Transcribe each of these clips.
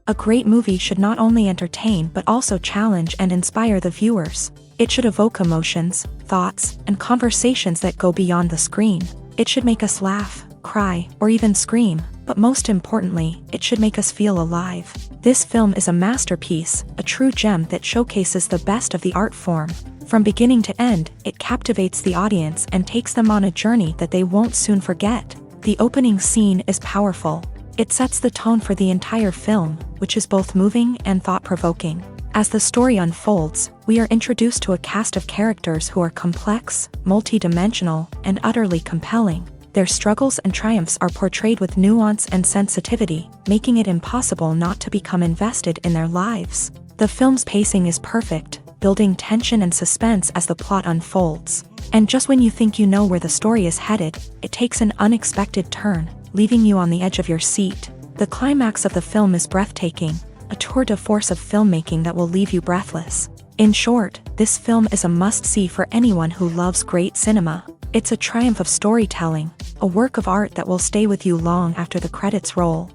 A great movie should not only entertain but also challenge and inspire the viewers. It should evoke emotions, thoughts, and conversations that go beyond the screen. It should make us laugh, cry, or even scream, but most importantly, it should make us feel alive. This film is a masterpiece, a true gem that showcases the best of the art form. From beginning to end, it captivates the audience and takes them on a journey that they won't soon forget. The opening scene is powerful. It sets the tone for the entire film, which is both moving and thought-provoking. As the story unfolds, we are introduced to a cast of characters who are complex, multi-dimensional, and utterly compelling. Their struggles and triumphs are portrayed with nuance and sensitivity, making it impossible not to become invested in their lives. The film's pacing is perfect, building tension and suspense as the plot unfolds. And just when you think you know where the story is headed, it takes an unexpected turn, leaving you on the edge of your seat. The climax of the film is breathtaking, a tour de force of filmmaking that will leave you breathless. In short, this film is a must-see for anyone who loves great cinema. It's a triumph of storytelling, a work of art that will stay with you long after the credits roll.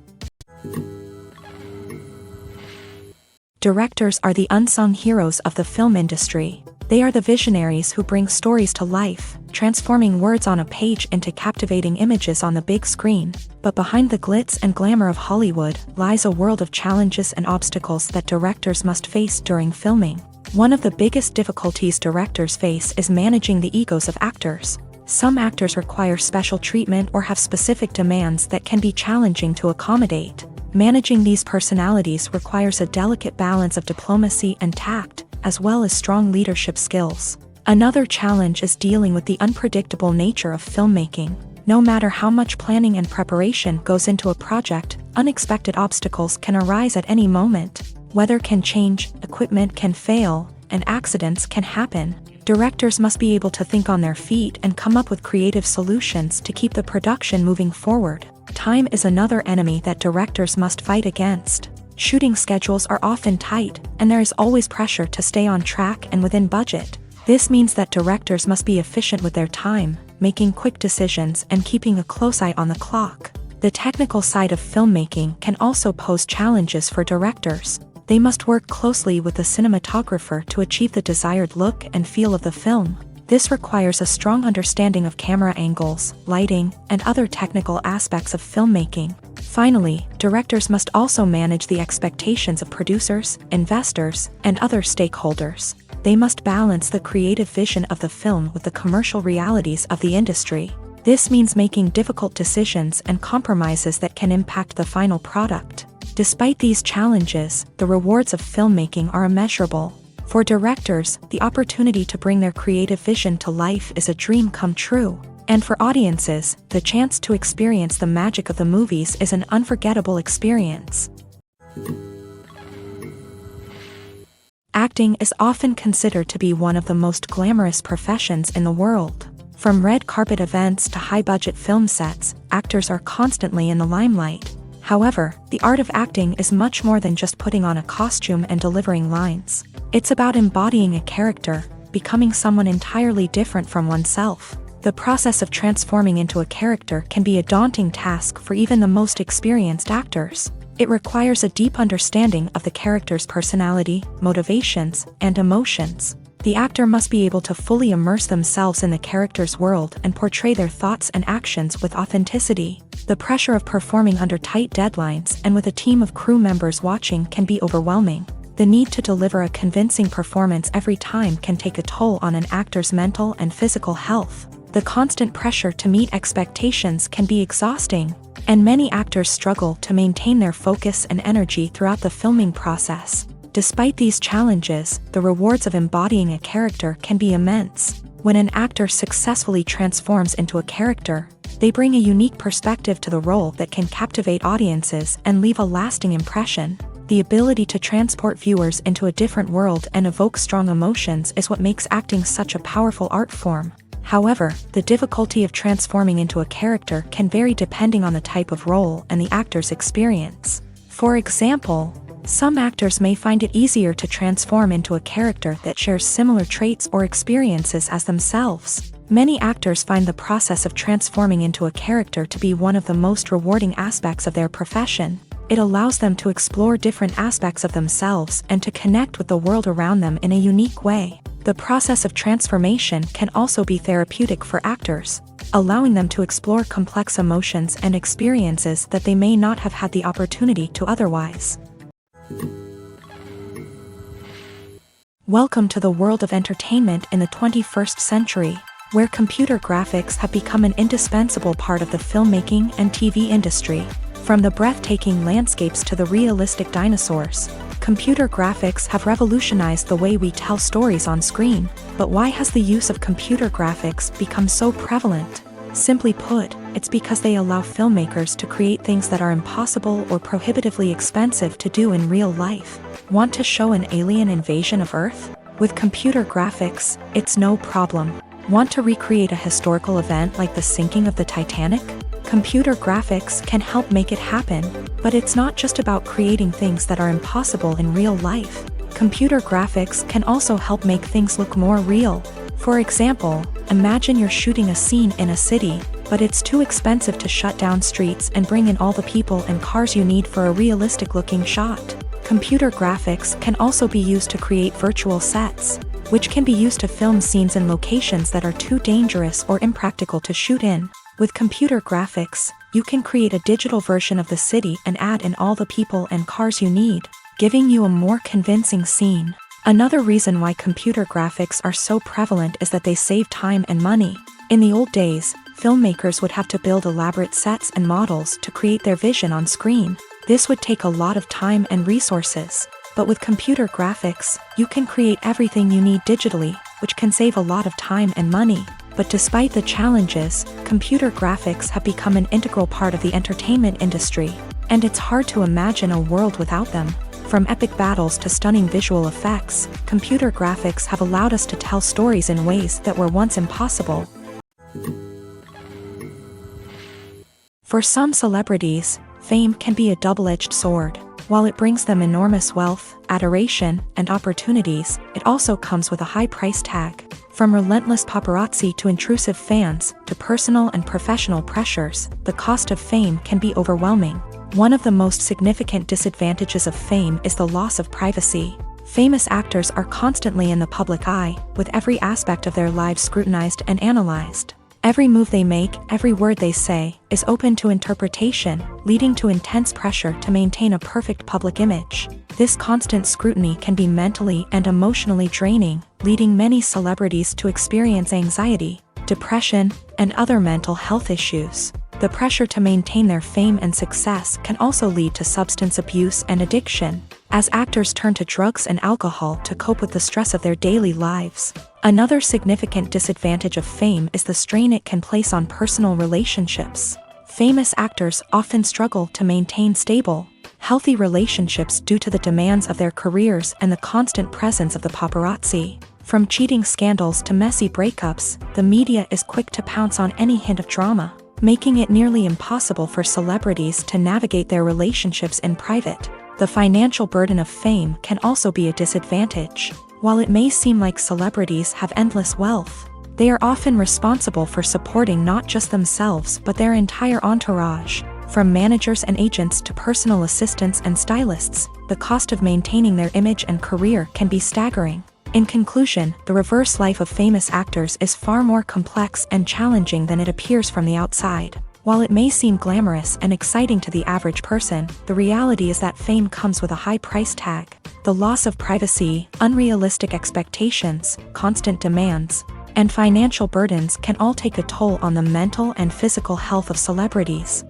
Directors are the unsung heroes of the film industry. They are the visionaries who bring stories to life, transforming words on a page into captivating images on the big screen. But behind the glitz and glamour of Hollywood lies a world of challenges and obstacles that directors must face during filming. One of the biggest difficulties directors face is managing the egos of actors. Some actors require special treatment or have specific demands that can be challenging to accommodate. Managing these personalities requires a delicate balance of diplomacy and tact, as well as strong leadership skills. Another challenge is dealing with the unpredictable nature of filmmaking. No matter how much planning and preparation goes into a project, unexpected obstacles can arise at any moment. Weather can change, equipment can fail, and accidents can happen. Directors must be able to think on their feet and come up with creative solutions to keep the production moving forward. Time is another enemy that directors must fight against. Shooting schedules are often tight, and there is always pressure to stay on track and within budget. This means that directors must be efficient with their time, making quick decisions and keeping a close eye on the clock. The technical side of filmmaking can also pose challenges for directors. They must work closely with the cinematographer to achieve the desired look and feel of the film. This requires a strong understanding of camera angles, lighting, and other technical aspects of filmmaking. Finally, directors must also manage the expectations of producers, investors, and other stakeholders. They must balance the creative vision of the film with the commercial realities of the industry. This means making difficult decisions and compromises that can impact the final product. Despite these challenges, the rewards of filmmaking are immeasurable. For directors, the opportunity to bring their creative vision to life is a dream come true. And for audiences, the chance to experience the magic of the movies is an unforgettable experience. Acting is often considered to be one of the most glamorous professions in the world. From red carpet events to high-budget film sets, actors are constantly in the limelight. However, the art of acting is much more than just putting on a costume and delivering lines. It's about embodying a character, becoming someone entirely different from oneself. The process of transforming into a character can be a daunting task for even the most experienced actors. It requires a deep understanding of the character's personality, motivations, and emotions. The actor must be able to fully immerse themselves in the character's world and portray their thoughts and actions with authenticity. The pressure of performing under tight deadlines and with a team of crew members watching can be overwhelming. The need to deliver a convincing performance every time can take a toll on an actor's mental and physical health. The constant pressure to meet expectations can be exhausting, and many actors struggle to maintain their focus and energy throughout the filming process. Despite these challenges, the rewards of embodying a character can be immense. When an actor successfully transforms into a character, they bring a unique perspective to the role that can captivate audiences and leave a lasting impression. The ability to transport viewers into a different world and evoke strong emotions is what makes acting such a powerful art form. However, the difficulty of transforming into a character can vary depending on the type of role and the actor's experience. For example, some actors may find it easier to transform into a character that shares similar traits or experiences as themselves. Many actors find the process of transforming into a character to be one of the most rewarding aspects of their profession. It allows them to explore different aspects of themselves and to connect with the world around them in a unique way. The process of transformation can also be therapeutic for actors, allowing them to explore complex emotions and experiences that they may not have had the opportunity to otherwise. Welcome to the world of entertainment in the 21st century, where computer graphics have become an indispensable part of the filmmaking and TV industry. From the breathtaking landscapes to the realistic dinosaurs, computer graphics have revolutionized the way we tell stories on screen. But why has the use of computer graphics become so prevalent? Simply put, it's because they allow filmmakers to create things that are impossible or prohibitively expensive to do in real life. Want to show an alien invasion of Earth? With computer graphics, it's no problem. Want to recreate a historical event like the sinking of the Titanic? Computer graphics can help make it happen, but it's not just about creating things that are impossible in real life. Computer graphics can also help make things look more real. For example, imagine you're shooting a scene in a city, but it's too expensive to shut down streets and bring in all the people and cars you need for a realistic-looking shot. Computer graphics can also be used to create virtual sets, which can be used to film scenes in locations that are too dangerous or impractical to shoot in. With computer graphics, you can create a digital version of the city and add in all the people and cars you need, giving you a more convincing scene. Another reason why computer graphics are so prevalent is that they save time and money. In the old days, filmmakers would have to build elaborate sets and models to create their vision on screen. This would take a lot of time and resources. But with computer graphics, you can create everything you need digitally, which can save a lot of time and money. But despite the challenges, computer graphics have become an integral part of the entertainment industry, and it's hard to imagine a world without them. From epic battles to stunning visual effects, computer graphics have allowed us to tell stories in ways that were once impossible. For some celebrities, fame can be a double-edged sword. While it brings them enormous wealth, adoration, and opportunities, it also comes with a high price tag. From relentless paparazzi to intrusive fans, to personal and professional pressures, the cost of fame can be overwhelming. One of the most significant disadvantages of fame is the loss of privacy. Famous actors are constantly in the public eye, with every aspect of their lives scrutinized and analyzed. Every move they make, every word they say, is open to interpretation, leading to intense pressure to maintain a perfect public image. This constant scrutiny can be mentally and emotionally draining, leading many celebrities to experience anxiety, depression, and other mental health issues. The pressure to maintain their fame and success can also lead to substance abuse and addiction, as actors turn to drugs and alcohol to cope with the stress of their daily lives. Another significant disadvantage of fame is the strain it can place on personal relationships. Famous actors often struggle to maintain stable, healthy relationships due to the demands of their careers and the constant presence of the paparazzi. From cheating scandals to messy breakups, the media is quick to pounce on any hint of drama, making it nearly impossible for celebrities to navigate their relationships in private. The financial burden of fame can also be a disadvantage. While it may seem like celebrities have endless wealth, they are often responsible for supporting not just themselves but their entire entourage. From managers and agents to personal assistants and stylists, the cost of maintaining their image and career can be staggering. In conclusion, the reverse life of famous actors is far more complex and challenging than it appears from the outside. While it may seem glamorous and exciting to the average person, the reality is that fame comes with a high price tag. The loss of privacy, unrealistic expectations, constant demands, and financial burdens can all take a toll on the mental and physical health of celebrities.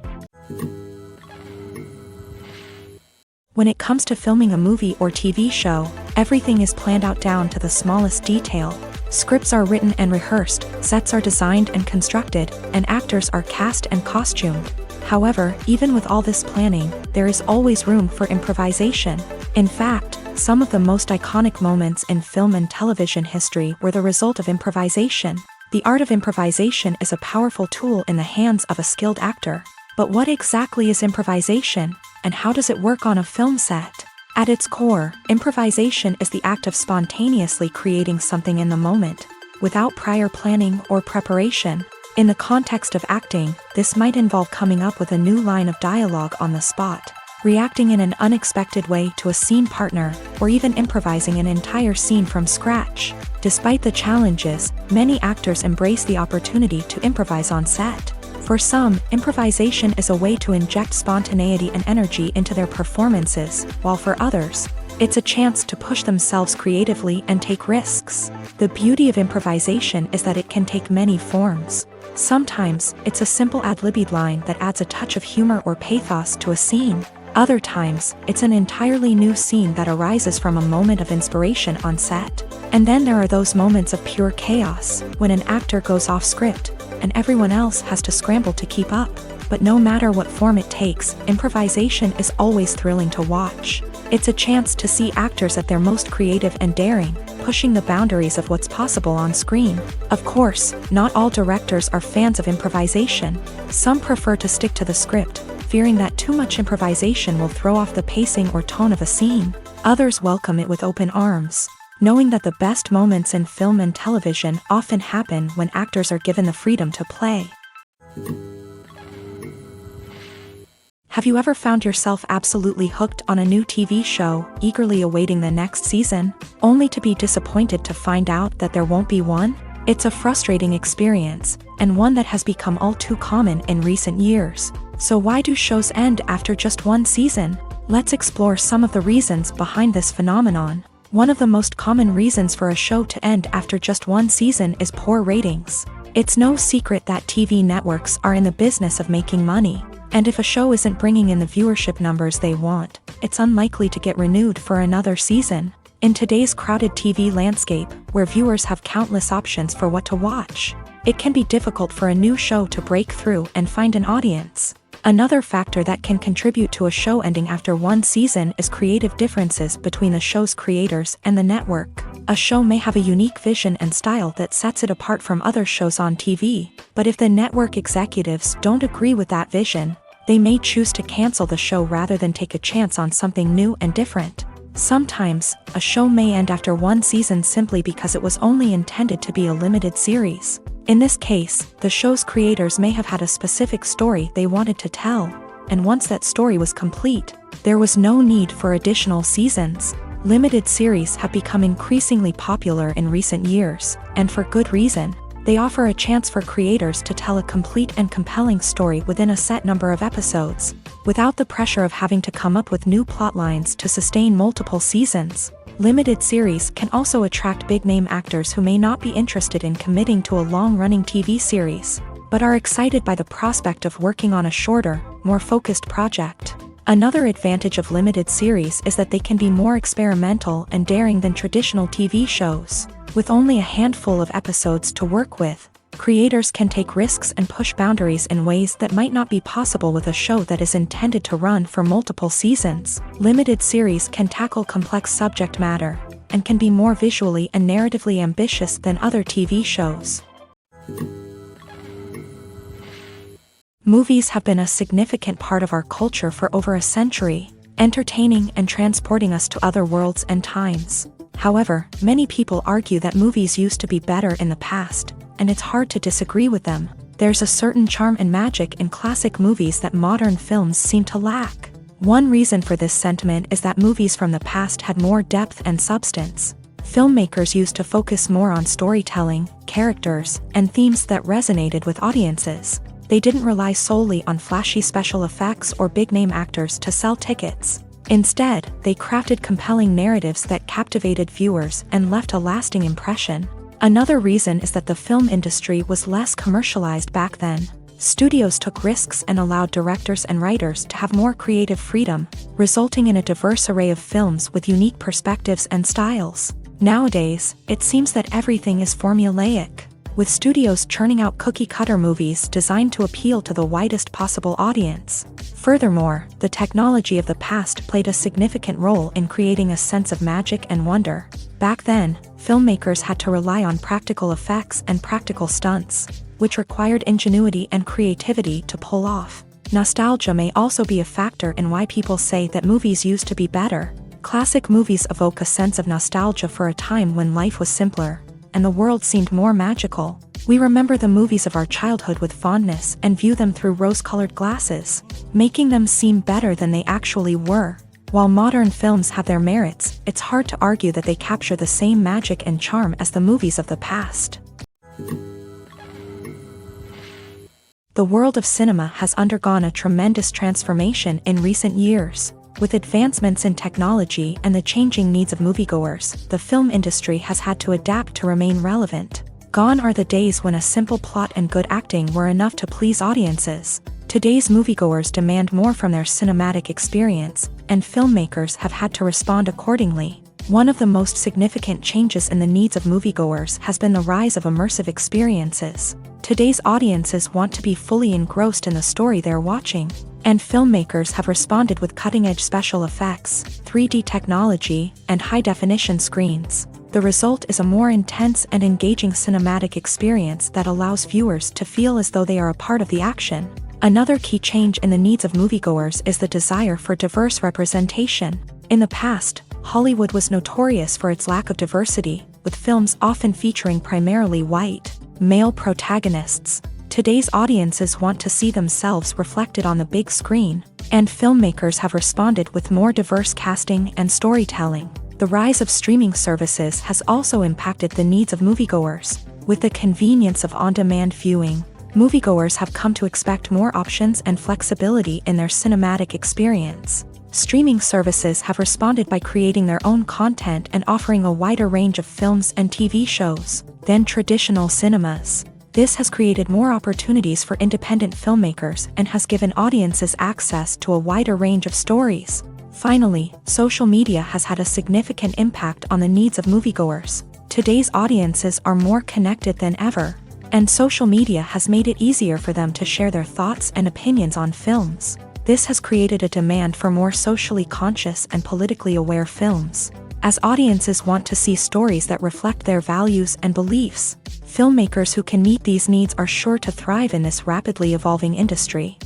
When it comes to filming a movie or TV show, everything is planned out down to the smallest detail. Scripts are written and rehearsed, sets are designed and constructed, and actors are cast and costumed. However, even with all this planning, there is always room for improvisation. In fact, some of the most iconic moments in film and television history were the result of improvisation. The art of improvisation is a powerful tool in the hands of a skilled actor. But what exactly is improvisation, and how does it work on a film set? At its core, improvisation is the act of spontaneously creating something in the moment, without prior planning or preparation. In the context of acting, this might involve coming up with a new line of dialogue on the spot, reacting in an unexpected way to a scene partner, or even improvising an entire scene from scratch. Despite the challenges, many actors embrace the opportunity to improvise on set. For some, improvisation is a way to inject spontaneity and energy into their performances, while for others, it's a chance to push themselves creatively and take risks. The beauty of improvisation is that it can take many forms. Sometimes, it's a simple ad-libbed line that adds a touch of humor or pathos to a scene. Other times, it's an entirely new scene that arises from a moment of inspiration on set. And then there are those moments of pure chaos, when an actor goes off script, and everyone else has to scramble to keep up. But no matter what form it takes, improvisation is always thrilling to watch. It's a chance to see actors at their most creative and daring, pushing the boundaries of what's possible on screen. Of course, not all directors are fans of improvisation. Some prefer to stick to the script, fearing that too much improvisation will throw off the pacing or tone of a scene. Others welcome it with open arms, knowing that the best moments in film and television often happen when actors are given the freedom to play. Have you ever found yourself absolutely hooked on a new TV show, eagerly awaiting the next season, only to be disappointed to find out that there won't be one? It's a frustrating experience, and one that has become all too common in recent years. So why do shows end after just one season? Let's explore some of the reasons behind this phenomenon. One of the most common reasons for a show to end after just one season is poor ratings. It's no secret that TV networks are in the business of making money. And if a show isn't bringing in the viewership numbers they want, it's unlikely to get renewed for another season. In today's crowded TV landscape, where viewers have countless options for what to watch, it can be difficult for a new show to break through and find an audience. Another factor that can contribute to a show ending after one season is creative differences between the show's creators and the network. A show may have a unique vision and style that sets it apart from other shows on TV, but if the network executives don't agree with that vision, they may choose to cancel the show rather than take a chance on something new and different. Sometimes, a show may end after one season simply because it was only intended to be a limited series. In this case, the show's creators may have had a specific story they wanted to tell, and once that story was complete, there was no need for additional seasons. Limited series have become increasingly popular in recent years, and for good reason. They offer a chance for creators to tell a complete and compelling story within a set number of episodes, without the pressure of having to come up with new plotlines to sustain multiple seasons. Limited series can also attract big-name actors who may not be interested in committing to a long-running TV series, but are excited by the prospect of working on a shorter, more focused project. Another advantage of limited series is that they can be more experimental and daring than traditional TV shows. With only a handful of episodes to work with, creators can take risks and push boundaries in ways that might not be possible with a show that is intended to run for multiple seasons. Limited series can tackle complex subject matter, and can be more visually and narratively ambitious than other TV shows. Movies have been a significant part of our culture for over a century, entertaining and transporting us to other worlds and times. However, many people argue that movies used to be better in the past, and it's hard to disagree with them. There's a certain charm and magic in classic movies that modern films seem to lack. One reason for this sentiment is that movies from the past had more depth and substance. Filmmakers used to focus more on storytelling, characters, and themes that resonated with audiences. They didn't rely solely on flashy special effects or big-name actors to sell tickets. Instead, they crafted compelling narratives that captivated viewers and left a lasting impression. Another reason is that the film industry was less commercialized back then. Studios took risks and allowed directors and writers to have more creative freedom, resulting in a diverse array of films with unique perspectives and styles. Nowadays, it seems that everything is formulaic, with studios churning out cookie-cutter movies designed to appeal to the widest possible audience. Furthermore, the technology of the past played a significant role in creating a sense of magic and wonder. Back then, filmmakers had to rely on practical effects and practical stunts, which required ingenuity and creativity to pull off. Nostalgia may also be a factor in why people say that movies used to be better. Classic movies evoke a sense of nostalgia for a time when life was simpler, and the world seemed more magical. We remember the movies of our childhood with fondness and view them through rose-colored glasses, making them seem better than they actually were. While modern films have their merits, it's hard to argue that they capture the same magic and charm as the movies of the past. The world of cinema has undergone a tremendous transformation in recent years. With advancements in technology and the changing needs of moviegoers, the film industry has had to adapt to remain relevant. Gone are the days when a simple plot and good acting were enough to please audiences. Today's moviegoers demand more from their cinematic experience, and filmmakers have had to respond accordingly. One of the most significant changes in the needs of moviegoers has been the rise of immersive experiences. Today's audiences want to be fully engrossed in the story they're watching, and filmmakers have responded with cutting-edge special effects, 3D technology, and high-definition screens. The result is a more intense and engaging cinematic experience that allows viewers to feel as though they are a part of the action. Another key change in the needs of moviegoers is the desire for diverse representation. In the past, Hollywood was notorious for its lack of diversity, with films often featuring primarily white, male protagonists. Today's audiences want to see themselves reflected on the big screen, and filmmakers have responded with more diverse casting and storytelling. The rise of streaming services has also impacted the needs of moviegoers. With the convenience of on-demand viewing, moviegoers have come to expect more options and flexibility in their cinematic experience. Streaming services have responded by creating their own content and offering a wider range of films and TV shows than traditional cinemas. This has created more opportunities for independent filmmakers and has given audiences access to a wider range of stories. Finally, social media has had a significant impact on the needs of moviegoers. Today's audiences are more connected than ever, and social media has made it easier for them to share their thoughts and opinions on films. This has created a demand for more socially conscious and politically aware films. As audiences want to see stories that reflect their values and beliefs, filmmakers who can meet these needs are sure to thrive in this rapidly evolving industry.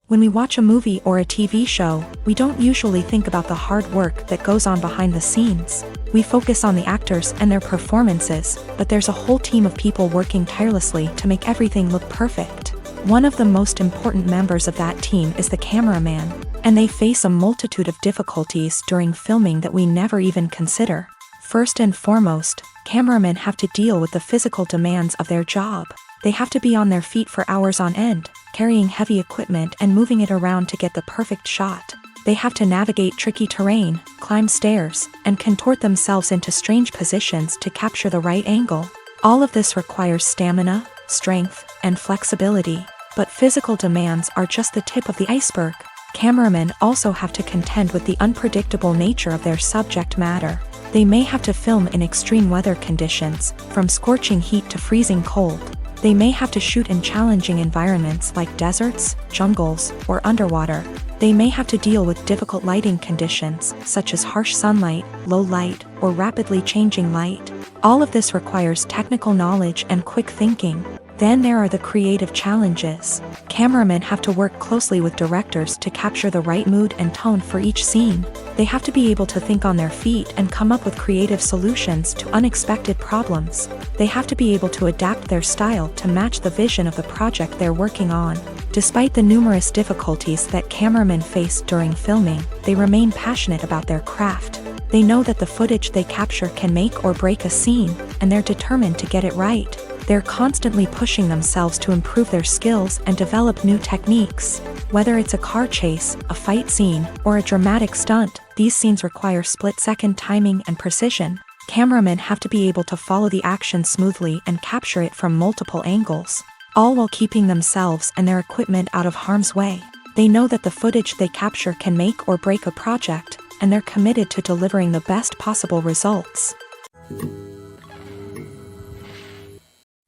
When we watch a movie or a TV show, we don't usually think about the hard work that goes on behind the scenes. We focus on the actors and their performances, but there's a whole team of people working tirelessly to make everything look perfect. One of the most important members of that team is the cameraman, and they face a multitude of difficulties during filming that we never even consider. First and foremost, cameramen have to deal with the physical demands of their job. They have to be on their feet for hours on end, carrying heavy equipment and moving it around to get the perfect shot. They have to navigate tricky terrain, climb stairs, and contort themselves into strange positions to capture the right angle. All of this requires stamina, strength, and flexibility. But physical demands are just the tip of the iceberg. Cameramen also have to contend with the unpredictable nature of their subject matter. They may have to film in extreme weather conditions, from scorching heat to freezing cold. They may have to shoot in challenging environments like deserts, jungles, or underwater. They may have to deal with difficult lighting conditions, such as harsh sunlight, low light, or rapidly changing light. All of this requires technical knowledge and quick thinking. Then there are the creative challenges. Cameramen have to work closely with directors to capture the right mood and tone for each scene. They have to be able to think on their feet and come up with creative solutions to unexpected problems. They have to be able to adapt their style to match the vision of the project they're working on. Despite the numerous difficulties that cameramen face during filming, they remain passionate about their craft. They know that the footage they capture can make or break a scene, and they're determined to get it right. They're constantly pushing themselves to improve their skills and develop new techniques. Whether it's a car chase, a fight scene, or a dramatic stunt, these scenes require split-second timing and precision. Cameramen have to be able to follow the action smoothly and capture it from multiple angles, all while keeping themselves and their equipment out of harm's way. They know that the footage they capture can make or break a project, and they're committed to delivering the best possible results.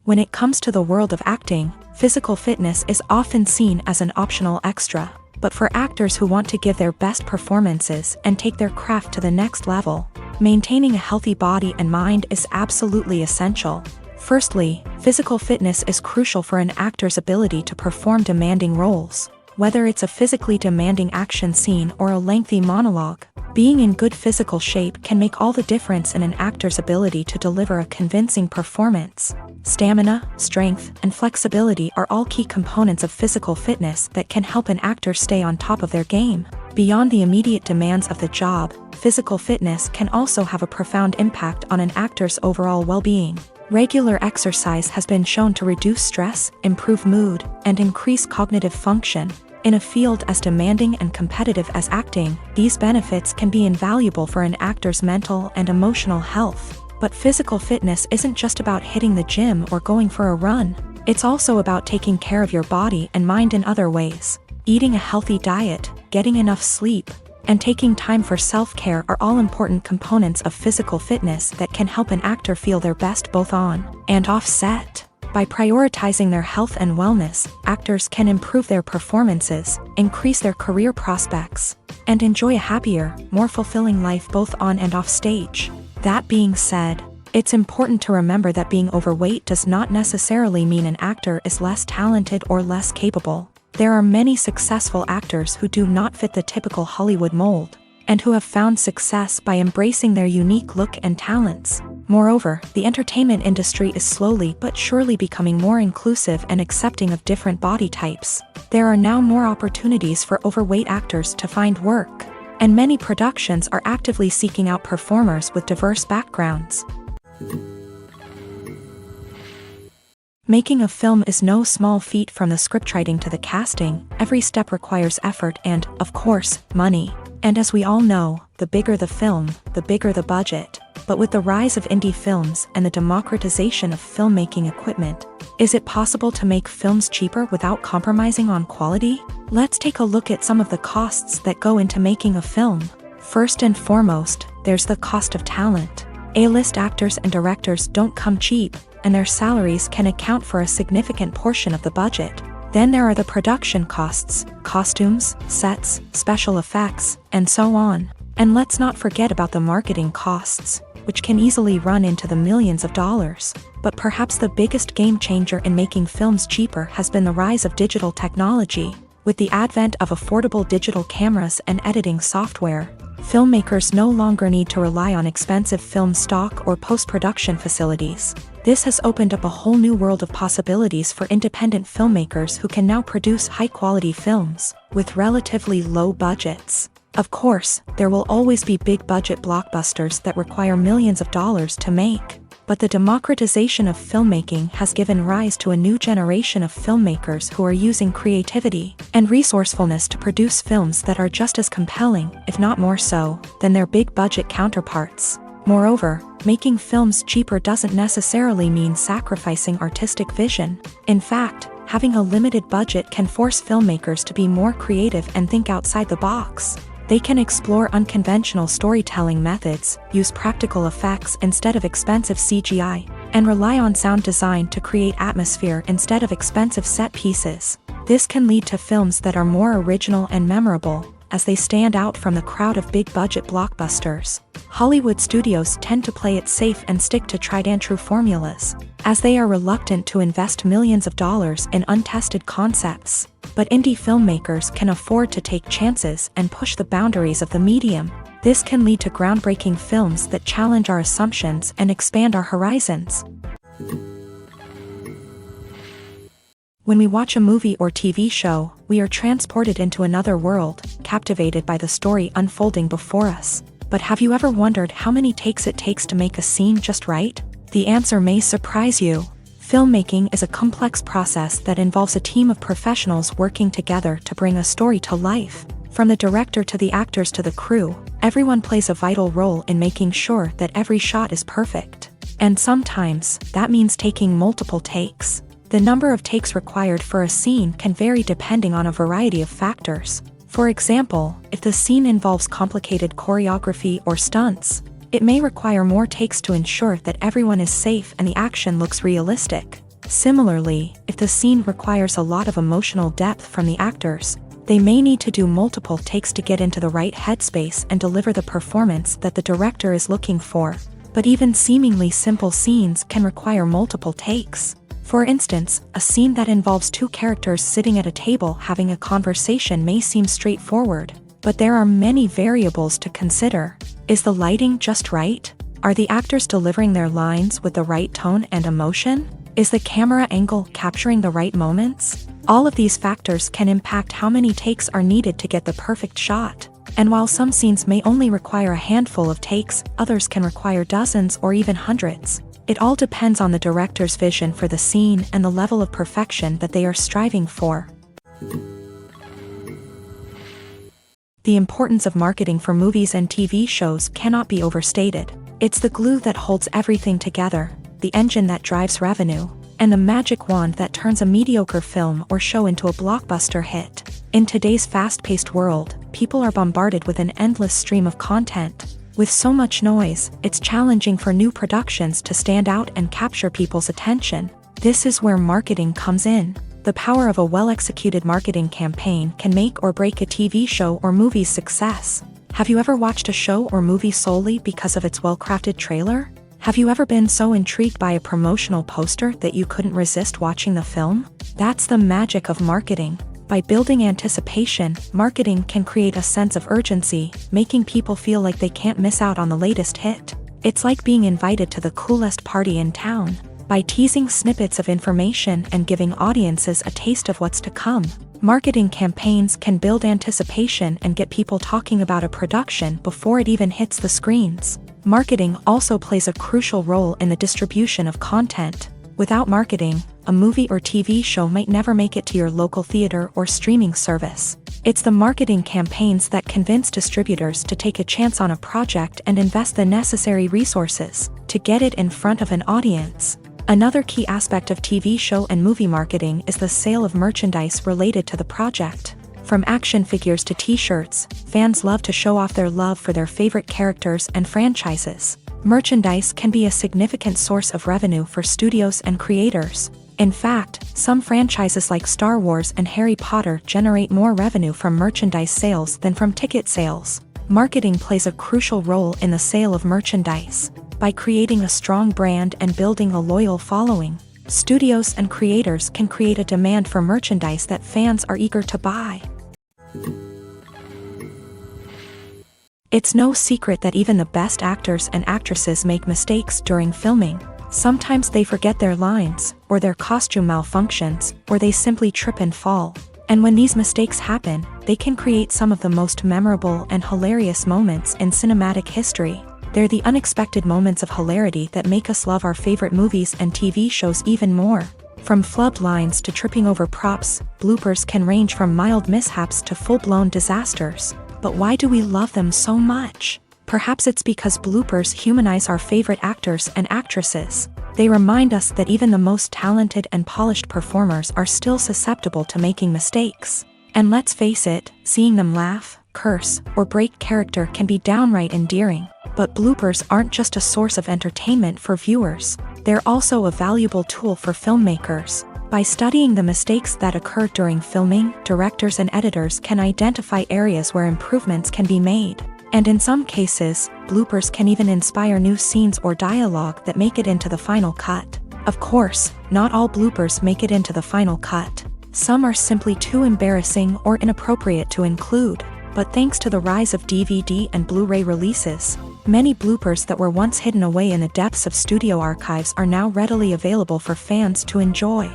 When it comes to the world of acting, physical fitness is often seen as an optional extra. But for actors who want to give their best performances and take their craft to the next level, maintaining a healthy body and mind is absolutely essential. Firstly, physical fitness is crucial for an actor's ability to perform demanding roles. Whether it's a physically demanding action scene or a lengthy monologue, Being in good physical shape can make all the difference in an actor's ability to deliver a convincing performance. Stamina, strength, and flexibility are all key components of physical fitness that can help an actor stay on top of their game. Beyond the immediate demands of the job, physical fitness can also have a profound impact on an actor's overall well-being. Regular exercise has been shown to reduce stress, improve mood, and increase cognitive function. In a field as demanding and competitive as acting, these benefits can be invaluable for an actor's mental and emotional health. But physical fitness isn't just about hitting the gym or going for a run. It's also about taking care of your body and mind in other ways. Eating a healthy diet, getting enough sleep, and taking time for self-care are all important components of physical fitness that can help an actor feel their best both on and off set. By prioritizing their health and wellness, actors can improve their performances, increase their career prospects, and enjoy a happier, more fulfilling life both on and off stage. That being said, it's important to remember that being overweight does not necessarily mean an actor is less talented or less capable. There are many successful actors who do not fit the typical Hollywood mold, and who have found success by embracing their unique look and talents. Moreover, the entertainment industry is slowly but surely becoming more inclusive and accepting of different body types. There are now more opportunities for overweight actors to find work, and many productions are actively seeking out performers with diverse backgrounds. Making a film is no small feat. From the scriptwriting to the casting, every step requires effort and, of course, money. And as we all know, the bigger the film, the bigger the budget. But with the rise of indie films and the democratization of filmmaking equipment, is it possible to make films cheaper without compromising on quality? Let's take a look at some of the costs that go into making a film. First and foremost, there's the cost of talent. A-list actors and directors don't come cheap, and their salaries can account for a significant portion of the budget. Then there are the production costs, costumes, sets, special effects, and so on. And let's not forget about the marketing costs, which can easily run into the millions of dollars. But perhaps the biggest game changer in making films cheaper has been the rise of digital technology. With the advent of affordable digital cameras and editing software, filmmakers no longer need to rely on expensive film stock or post-production facilities. This has opened up a whole new world of possibilities for independent filmmakers who can now produce high-quality films with relatively low budgets. Of course, there will always be big-budget blockbusters that require millions of dollars to make. But the democratization of filmmaking has given rise to a new generation of filmmakers who are using creativity and resourcefulness to produce films that are just as compelling, if not more so, than their big-budget counterparts. Moreover, making films cheaper doesn't necessarily mean sacrificing artistic vision. In fact, having a limited budget can force filmmakers to be more creative and think outside the box. They can explore unconventional storytelling methods, use practical effects instead of expensive CGI, and rely on sound design to create atmosphere instead of expensive set pieces. This can lead to films that are more original and memorable, as they stand out from the crowd of big-budget blockbusters. Hollywood studios tend to play it safe and stick to tried-and-true formulas, as they are reluctant to invest millions of dollars in untested concepts. But indie filmmakers can afford to take chances and push the boundaries of the medium. This can lead to groundbreaking films that challenge our assumptions and expand our horizons. When we watch a movie or TV show, we are transported into another world, captivated by the story unfolding before us. But have you ever wondered how many takes it takes to make a scene just right? The answer may surprise you. Filmmaking is a complex process that involves a team of professionals working together to bring a story to life. From the director to the actors to the crew, everyone plays a vital role in making sure that every shot is perfect. And sometimes, that means taking multiple takes. The number of takes required for a scene can vary depending on a variety of factors. For example, if the scene involves complicated choreography or stunts, it may require more takes to ensure that everyone is safe and the action looks realistic. Similarly, if the scene requires a lot of emotional depth from the actors, they may need to do multiple takes to get into the right headspace and deliver the performance that the director is looking for. But even seemingly simple scenes can require multiple takes. For instance, a scene that involves two characters sitting at a table having a conversation may seem straightforward, But there are many variables to consider. Is the lighting just right? Are the actors delivering their lines with the right tone and emotion? Is the camera angle capturing the right moments? All of these factors can impact how many takes are needed to get the perfect shot. And while some scenes may only require a handful of takes, others can require dozens or even hundreds. It all depends on the director's vision for the scene and the level of perfection that they are striving for. The importance of marketing for movies and TV shows cannot be overstated. It's the glue that holds everything together, the engine that drives revenue, and the magic wand that turns a mediocre film or show into a blockbuster hit. In today's fast-paced world, people are bombarded with an endless stream of content. With so much noise, it's challenging for new productions to stand out and capture people's attention. This is where marketing comes in. The power of a well-executed marketing campaign can make or break a TV show or movie's success. Have you ever watched a show or movie solely because of its well-crafted trailer? Have you ever been so intrigued by a promotional poster that you couldn't resist watching the film? That's the magic of marketing. By building anticipation, marketing can create a sense of urgency, making people feel like they can't miss out on the latest hit. It's like being invited to the coolest party in town. By teasing snippets of information and giving audiences a taste of what's to come, marketing campaigns can build anticipation and get people talking about a production before it even hits the screens. Marketing also plays a crucial role in the distribution of content. Without marketing, a movie or TV show might never make it to your local theater or streaming service. It's the marketing campaigns that convince distributors to take a chance on a project and invest the necessary resources to get it in front of an audience. Another key aspect of TV show and movie marketing is the sale of merchandise related to the project. From action figures to t-shirts, fans love to show off their love for their favorite characters and franchises. Merchandise can be a significant source of revenue for studios and creators. In fact, some franchises like Star Wars and Harry Potter generate more revenue from merchandise sales than from ticket sales. Marketing plays a crucial role in the sale of merchandise. By creating a strong brand and building a loyal following, studios and creators can create a demand for merchandise that fans are eager to buy. It's no secret that even the best actors and actresses make mistakes during filming. Sometimes they forget their lines, or their costume malfunctions, or they simply trip and fall. And when these mistakes happen, they can create some of the most memorable and hilarious moments in cinematic history. They're the unexpected moments of hilarity that make us love our favorite movies and TV shows even more. From flubbed lines to tripping over props, bloopers can range from mild mishaps to full-blown disasters. But why do we love them so much? Perhaps it's because bloopers humanize our favorite actors and actresses. They remind us that even the most talented and polished performers are still susceptible to making mistakes. And let's face it, seeing them laugh, curse, or break character can be downright endearing. But bloopers aren't just a source of entertainment for viewers. They're also a valuable tool for filmmakers. By studying the mistakes that occur during filming, directors and editors can identify areas where improvements can be made. And in some cases, bloopers can even inspire new scenes or dialogue that make it into the final cut. Of course, not all bloopers make it into the final cut. Some are simply too embarrassing or inappropriate to include. But thanks to the rise of DVD and Blu-ray releases, many bloopers that were once hidden away in the depths of studio archives are now readily available for fans to enjoy.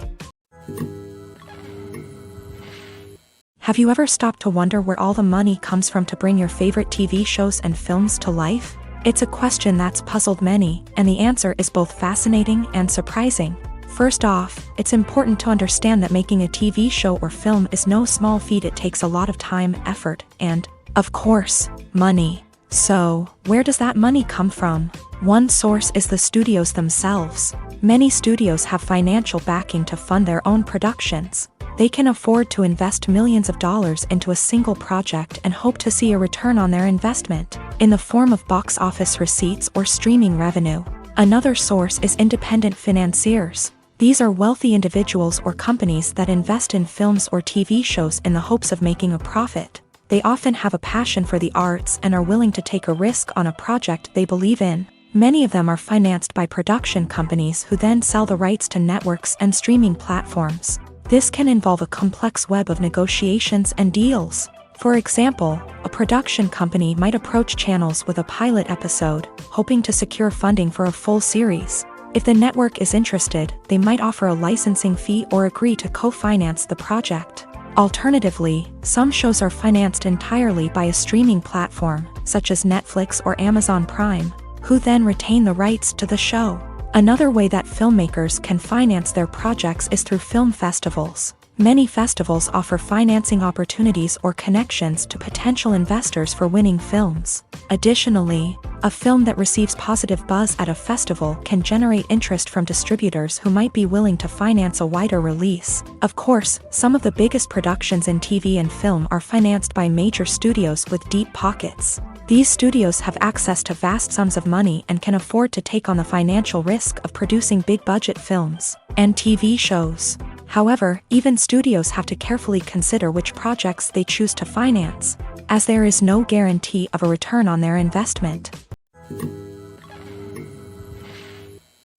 Have you ever stopped to wonder where all the money comes from to bring your favorite TV shows and films to life? It's a question that's puzzled many, and the answer is both fascinating and surprising. First off, it's important to understand that making a TV show or film is no small feat. It takes a lot of time, effort, and, of course, money. So, where does that money come from? One source is the studios themselves. Many studios have financial backing to fund their own productions. They can afford to invest millions of dollars into a single project and hope to see a return on their investment, in the form of box office receipts or streaming revenue. Another source is independent financiers. These are wealthy individuals or companies that invest in films or TV shows in the hopes of making a profit. They often have a passion for the arts and are willing to take a risk on a project they believe in. Many of them are financed by production companies who then sell the rights to networks and streaming platforms. This can involve a complex web of negotiations and deals. For example, a production company might approach channels with a pilot episode, hoping to secure funding for a full series. If the network is interested, they might offer a licensing fee or agree to co-finance the project. Alternatively, some shows are financed entirely by a streaming platform, such as Netflix or Amazon Prime, who then retain the rights to the show. Another way that filmmakers can finance their projects is through film festivals. Many festivals offer financing opportunities or connections to potential investors for winning films. Additionally, a film that receives positive buzz at a festival can generate interest from distributors who might be willing to finance a wider release. Of course, some of the biggest productions in TV and film are financed by major studios with deep pockets. These studios have access to vast sums of money and can afford to take on the financial risk of producing big-budget films and TV shows. However, even studios have to carefully consider which projects they choose to finance, as there is no guarantee of a return on their investment.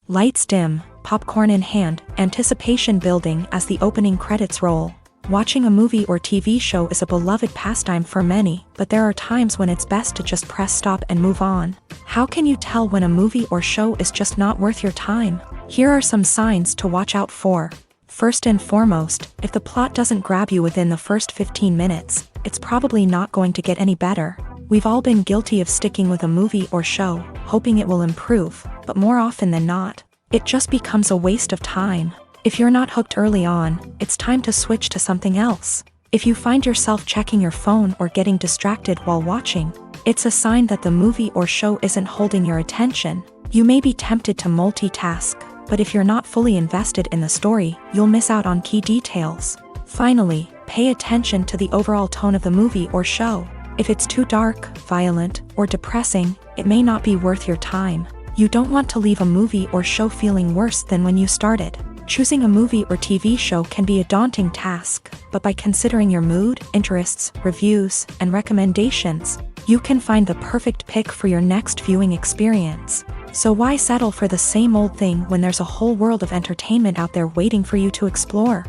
Lights dim, popcorn in hand, anticipation building as the opening credits roll. Watching a movie or TV show is a beloved pastime for many, but there are times when it's best to just press stop and move on. How can you tell when a movie or show is just not worth your time? Here are some signs to watch out for. First and foremost, if the plot doesn't grab you within the first 15 minutes, it's probably not going to get any better. We've all been guilty of sticking with a movie or show, hoping it will improve, but more often than not, it just becomes a waste of time. If you're not hooked early on, it's time to switch to something else. If you find yourself checking your phone or getting distracted while watching, it's a sign that the movie or show isn't holding your attention. You may be tempted to multitask, but if you're not fully invested in the story, you'll miss out on key details. Finally, pay attention to the overall tone of the movie or show. If it's too dark, violent, or depressing, it may not be worth your time. You don't want to leave a movie or show feeling worse than when you started. Choosing a movie or TV show can be a daunting task, but by considering your mood, interests, reviews, and recommendations, you can find the perfect pick for your next viewing experience. So why settle for the same old thing when there's a whole world of entertainment out there waiting for you to explore?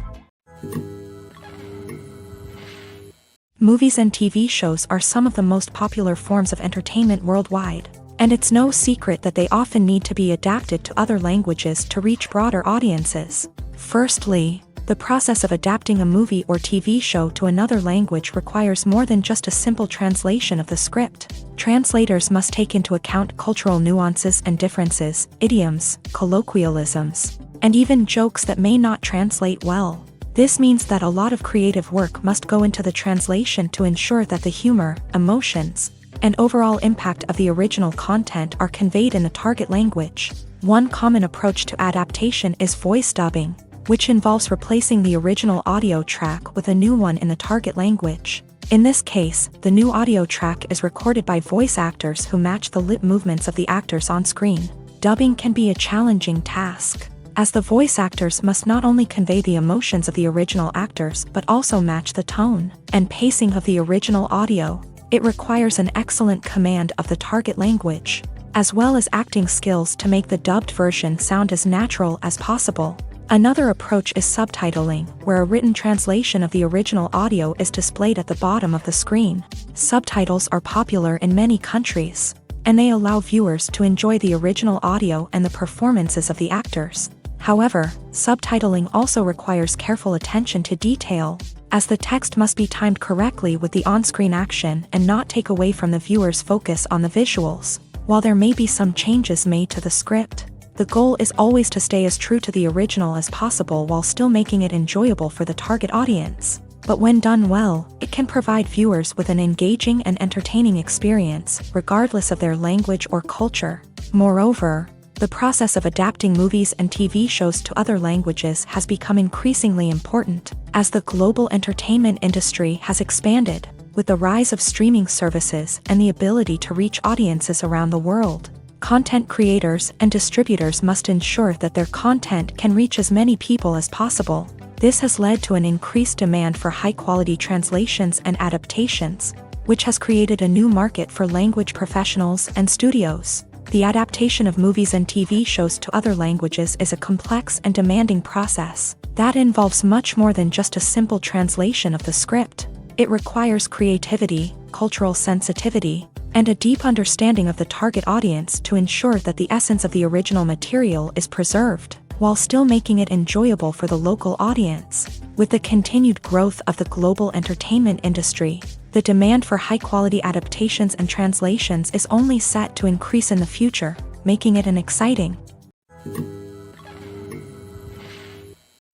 Movies and TV shows are some of the most popular forms of entertainment worldwide, and it's no secret that they often need to be adapted to other languages to reach broader audiences. Firstly, the process of adapting a movie or TV show to another language requires more than just a simple translation of the script. Translators must take into account cultural nuances and differences, idioms, colloquialisms, and even jokes that may not translate well. This means that a lot of creative work must go into the translation to ensure that the humor, emotions, and overall impact of the original content are conveyed in the target language. One common approach to adaptation is voice dubbing, which involves replacing the original audio track with a new one in the target language. In this case, the new audio track is recorded by voice actors who match the lip movements of the actors on screen. Dubbing can be a challenging task, as the voice actors must not only convey the emotions of the original actors but also match the tone and pacing of the original audio. It requires an excellent command of the target language, as well as acting skills to make the dubbed version sound as natural as possible. Another approach is subtitling, where a written translation of the original audio is displayed at the bottom of the screen. Subtitles are popular in many countries, and they allow viewers to enjoy the original audio and the performances of the actors. However, subtitling also requires careful attention to detail, as the text must be timed correctly with the on-screen action and not take away from the viewer's focus on the visuals. While there may be some changes made to the script, the goal is always to stay as true to the original as possible while still making it enjoyable for the target audience. But when done well, it can provide viewers with an engaging and entertaining experience, regardless of their language or culture. Moreover, the process of adapting movies and TV shows to other languages has become increasingly important, as the global entertainment industry has expanded, with the rise of streaming services and the ability to reach audiences around the world. Content creators and distributors must ensure that their content can reach as many people as possible. This has led to an increased demand for high-quality translations and adaptations, which has created a new market for language professionals and studios. The adaptation of movies and TV shows to other languages is a complex and demanding process that involves much more than just a simple translation of the script. It requires creativity, cultural sensitivity, and a deep understanding of the target audience to ensure that the essence of the original material is preserved, while still making it enjoyable for the local audience. With the continued growth of the global entertainment industry, the demand for high-quality adaptations and translations is only set to increase in the future, making it an exciting.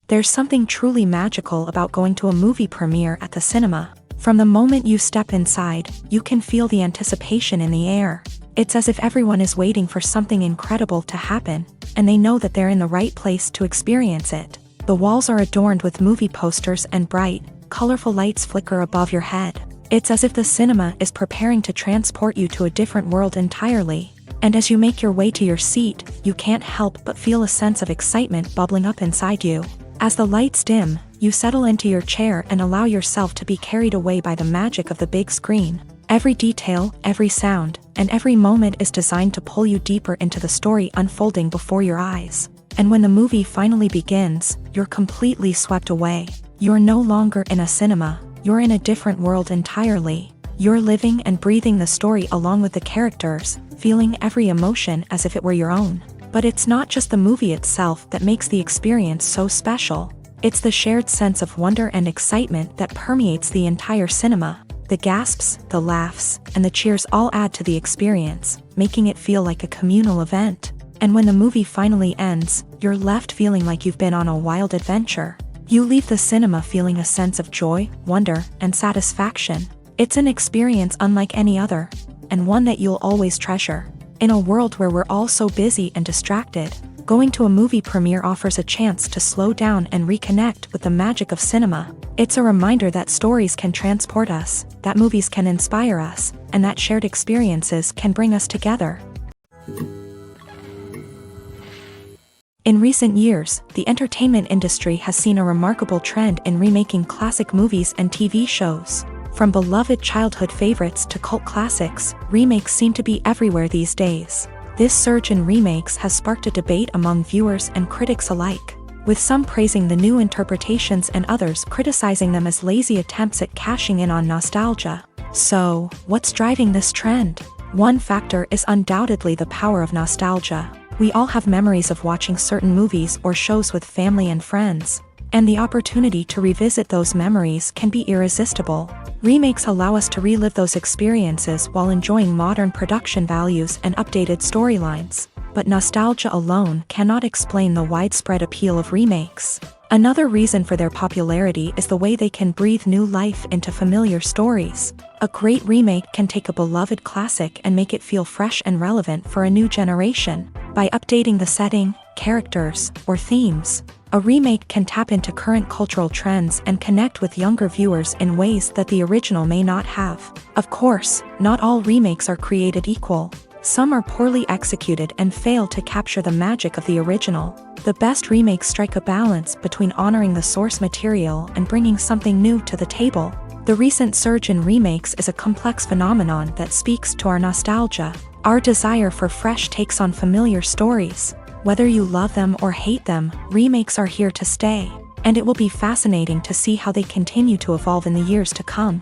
There's something truly magical about going to a movie premiere at the cinema. From the moment you step inside, you can feel the anticipation in the air. It's as if everyone is waiting for something incredible to happen, and they know that they're in the right place to experience it. The walls are adorned with movie posters and bright, colorful lights flicker above your head. It's as if the cinema is preparing to transport you to a different world entirely. And as you make your way to your seat, you can't help but feel a sense of excitement bubbling up inside you. As the lights dim, you settle into your chair and allow yourself to be carried away by the magic of the big screen. Every detail, every sound, and every moment is designed to pull you deeper into the story unfolding before your eyes. And when the movie finally begins, you're completely swept away. You're no longer in a cinema, you're in a different world entirely. You're living and breathing the story along with the characters, feeling every emotion as if it were your own. But it's not just the movie itself that makes the experience so special. It's the shared sense of wonder and excitement that permeates the entire cinema. The gasps, the laughs, and the cheers all add to the experience, making it feel like a communal event. And when the movie finally ends, you're left feeling like you've been on a wild adventure. You leave the cinema feeling a sense of joy, wonder, and satisfaction. It's an experience unlike any other, and one that you'll always treasure. In a world where we're all so busy and distracted, going to a movie premiere offers a chance to slow down and reconnect with the magic of cinema. It's a reminder that stories can transport us, that movies can inspire us, and that shared experiences can bring us together. In recent years, the entertainment industry has seen a remarkable trend in remaking classic movies and TV shows. From beloved childhood favorites to cult classics, remakes seem to be everywhere these days. This surge in remakes has sparked a debate among viewers and critics alike, with some praising the new interpretations and others criticizing them as lazy attempts at cashing in on nostalgia. So, what's driving this trend? One factor is undoubtedly the power of nostalgia. We all have memories of watching certain movies or shows with family and friends, and the opportunity to revisit those memories can be irresistible. Remakes allow us to relive those experiences while enjoying modern production values and updated storylines. But nostalgia alone cannot explain the widespread appeal of remakes. Another reason for their popularity is the way they can breathe new life into familiar stories. A great remake can take a beloved classic and make it feel fresh and relevant for a new generation. By updating the setting, characters, or themes, a remake can tap into current cultural trends and connect with younger viewers in ways that the original may not have. Of course, not all remakes are created equal. Some are poorly executed and fail to capture the magic of the original. The best remakes strike a balance between honoring the source material and bringing something new to the table. The recent surge in remakes is a complex phenomenon that speaks to our nostalgia, our desire for fresh takes on familiar stories. Whether you love them or hate them, remakes are here to stay, and it will be fascinating to see how they continue to evolve in the years to come.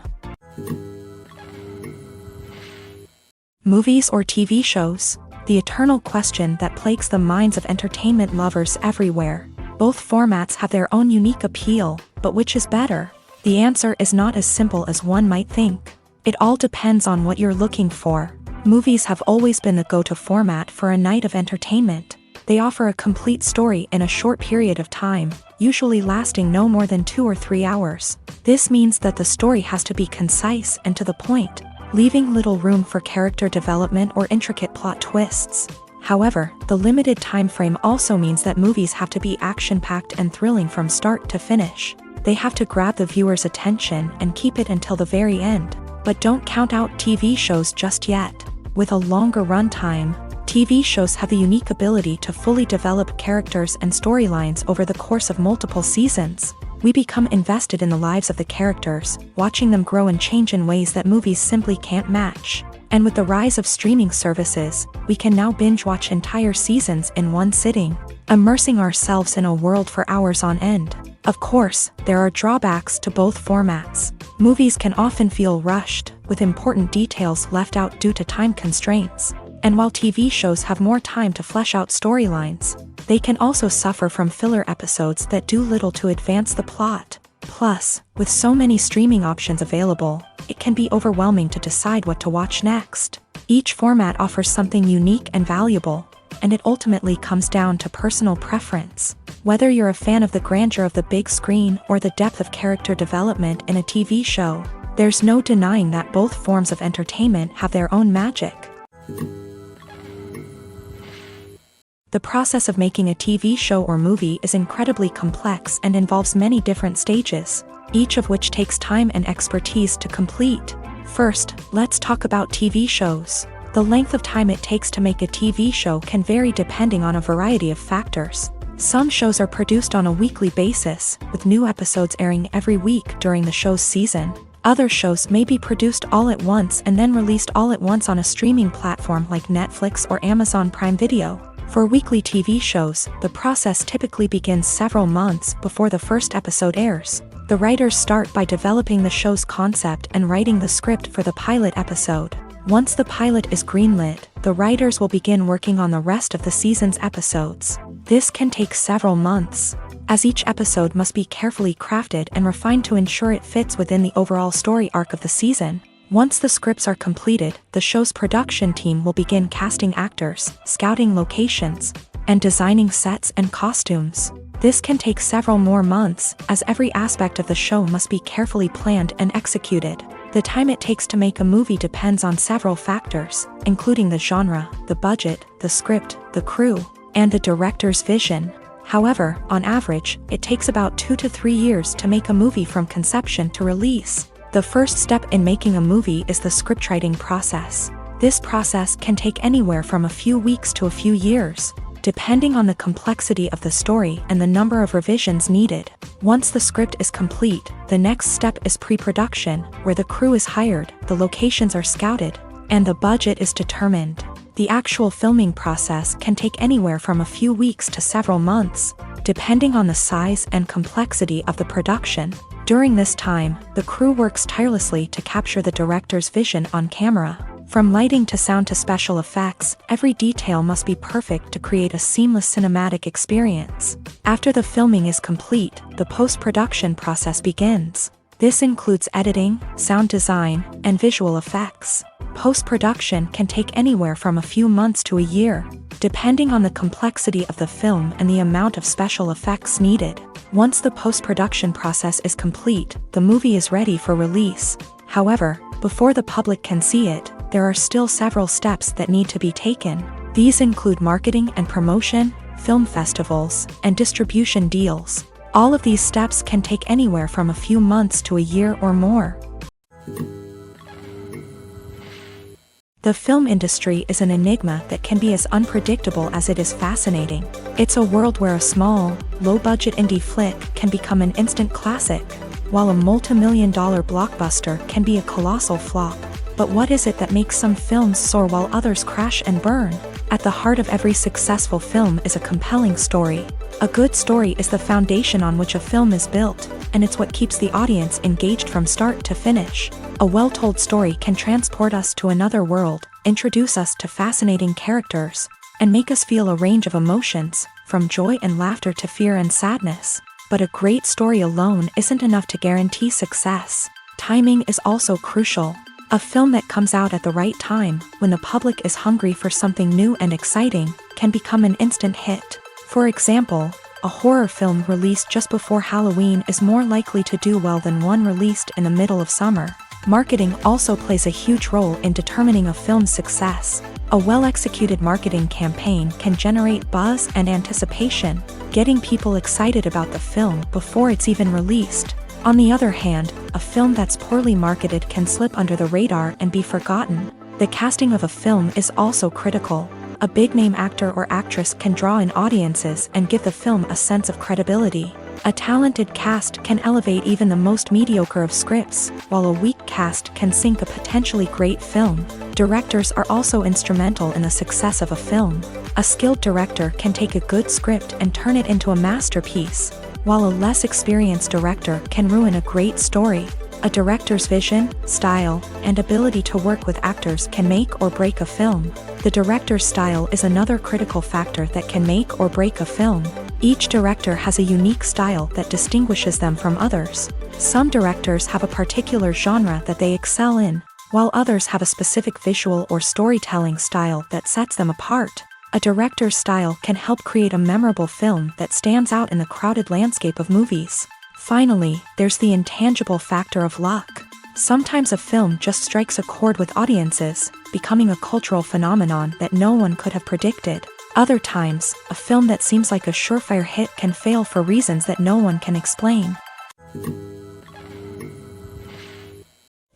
Movies or TV shows? The eternal question that plagues the minds of entertainment lovers everywhere. Both formats have their own unique appeal, but which is better? The answer is not as simple as one might think. It all depends on what you're looking for. Movies have always been the go-to format for a night of entertainment. They offer a complete story in a short period of time, usually lasting no more than 2 or 3 hours. This means that the story has to be concise and to the point, leaving little room for character development or intricate plot twists. However, the limited time frame also means that movies have to be action-packed and thrilling from start to finish. They have to grab the viewer's attention and keep it until the very end. But don't count out TV shows just yet. With a longer runtime, TV shows have the unique ability to fully develop characters and storylines over the course of multiple seasons. We become invested in the lives of the characters, watching them grow and change in ways that movies simply can't match. And with the rise of streaming services, we can now binge-watch entire seasons in one sitting. immersing ourselves in a world for hours on end. Of course, there are drawbacks to both formats. Movies can often feel rushed, with important details left out due to time constraints. And while TV shows have more time to flesh out storylines, they can also suffer from filler episodes that do little to advance the plot. Plus, with so many streaming options available, it can be overwhelming to decide what to watch next. Each format offers something unique and valuable, and it ultimately comes down to personal preference. Whether you're a fan of the grandeur of the big screen or the depth of character development in a TV show, there's no denying that both forms of entertainment have their own magic. The process of making a TV show or movie is incredibly complex and involves many different stages, each of which takes time and expertise to complete. First, let's talk about TV shows. The length of time it takes to make a TV show can vary depending on a variety of factors. Some shows are produced on a weekly basis, with new episodes airing every week during the show's season. Other shows may be produced all at once and then released all at once on a streaming platform like Netflix or Amazon Prime Video. For weekly TV shows, the process typically begins several months before the first episode airs. The writers start by developing the show's concept and writing the script for the pilot episode. Once the pilot is greenlit, the writers will begin working on the rest of the season's episodes. This can take several months, as each episode must be carefully crafted and refined to ensure it fits within the overall story arc of the season. Once the scripts are completed, the show's production team will begin casting actors, scouting locations, and designing sets and costumes. This can take several more months, as every aspect of the show must be carefully planned and executed. The time it takes to make a movie depends on several factors, including the genre, the budget, the script, the crew, and the director's vision. However, on average, it takes about 2 to 3 years to make a movie from conception to release. The first step in making a movie is the scriptwriting process. This process can take anywhere from a few weeks to a few years, depending on the complexity of the story and the number of revisions needed. Once the script is complete, the next step is pre-production, where the crew is hired, the locations are scouted, and the budget is determined. The actual filming process can take anywhere from a few weeks to several months, depending on the size and complexity of the production. During this time, the crew works tirelessly to capture the director's vision on camera. From lighting to sound to special effects, every detail must be perfect to create a seamless cinematic experience. After the filming is complete, the post-production process begins. This includes editing, sound design, and visual effects. Post-production can take anywhere from a few months to a year, depending on the complexity of the film and the amount of special effects needed. Once the post-production process is complete, the movie is ready for release. However, before the public can see it, there are still several steps that need to be taken. These include marketing and promotion, film festivals, and distribution deals. All of these steps can take anywhere from a few months to a year or more. The film industry is an enigma that can be as unpredictable as it is fascinating. It's a world where a small, low-budget indie flick can become an instant classic, while a multi-million-dollar blockbuster can be a colossal flop. But what is it that makes some films soar while others crash and burn? At the heart of every successful film is a compelling story. A good story is the foundation on which a film is built, and it's what keeps the audience engaged from start to finish. A well-told story can transport us to another world, introduce us to fascinating characters, and make us feel a range of emotions, from joy and laughter to fear and sadness. But a great story alone isn't enough to guarantee success. Timing is also crucial. A film that comes out at the right time, when the public is hungry for something new and exciting, can become an instant hit. For example, a horror film released just before Halloween is more likely to do well than one released in the middle of summer. Marketing also plays a huge role in determining a film's success. A well-executed marketing campaign can generate buzz and anticipation, getting people excited about the film before it's even released. On the other hand, a film that's poorly marketed can slip under the radar and be forgotten. The casting of a film is also critical. A big-name actor or actress can draw in audiences and give the film a sense of credibility. A talented cast can elevate even the most mediocre of scripts, while a weak cast can sink a potentially great film. Directors are also instrumental in the success of a film. A skilled director can take a good script and turn it into a masterpiece, while a less experienced director can ruin a great story. A director's vision, style, and ability to work with actors can make or break a film. The director's style is another critical factor that can make or break a film. Each director has a unique style that distinguishes them from others. Some directors have a particular genre that they excel in, while others have a specific visual or storytelling style that sets them apart. A director's style can help create a memorable film that stands out in the crowded landscape of movies. Finally, there's the intangible factor of luck. Sometimes a film just strikes a chord with audiences, becoming a cultural phenomenon that no one could have predicted. Other times, a film that seems like a surefire hit can fail for reasons that no one can explain.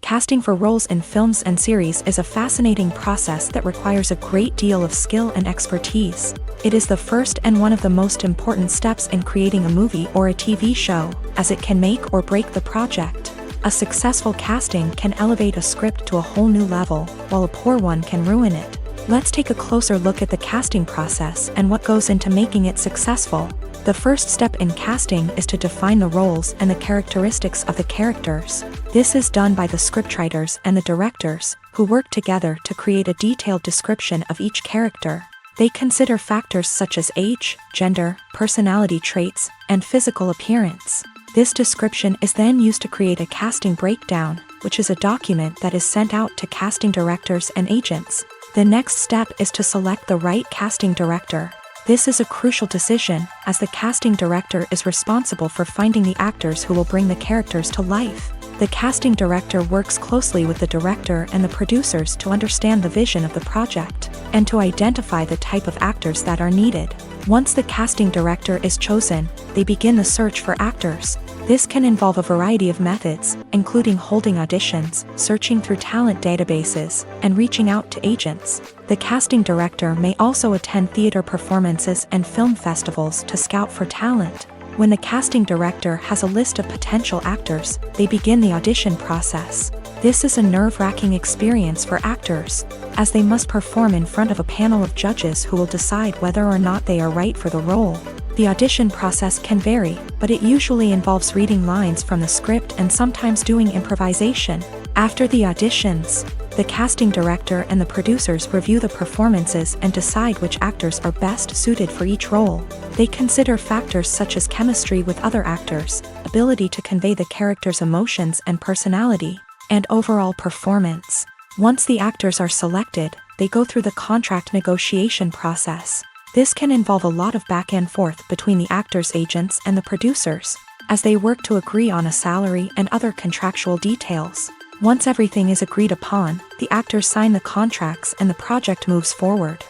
Casting for roles in films and series is a fascinating process that requires a great deal of skill and expertise. It is the first and one of the most important steps in creating a movie or a TV show, as it can make or break the project. A successful casting can elevate a script to a whole new level, while a poor one can ruin it. Let's take a closer look at the casting process and what goes into making it successful. The first step in casting is to define the roles and the characteristics of the characters. This is done by the scriptwriters and the directors, who work together to create a detailed description of each character. They consider factors such as age, gender, personality traits, and physical appearance. This description is then used to create a casting breakdown, which is a document that is sent out to casting directors and agents. The next step is to select the right casting director. This is a crucial decision, as the casting director is responsible for finding the actors who will bring the characters to life. The casting director works closely with the director and the producers to understand the vision of the project, and to identify the type of actors that are needed. Once the casting director is chosen, they begin the search for actors. This can involve a variety of methods, including holding auditions, searching through talent databases, and reaching out to agents. The casting director may also attend theater performances and film festivals to scout for talent. When the casting director has a list of potential actors, they begin the audition process. This is a nerve-wracking experience for actors, as they must perform in front of a panel of judges who will decide whether or not they are right for the role. The audition process can vary, but it usually involves reading lines from the script and sometimes doing improvisation. After the auditions, the casting director and the producers review the performances and decide which actors are best suited for each role. They consider factors such as chemistry with other actors, ability to convey the character's emotions and personality, and overall performance. Once the actors are selected, they go through the contract negotiation process. This can involve a lot of back and forth between the actors' agents and the producers, as they work to agree on a salary and other contractual details. Once everything is agreed upon, the actors sign the contracts and the project moves forward.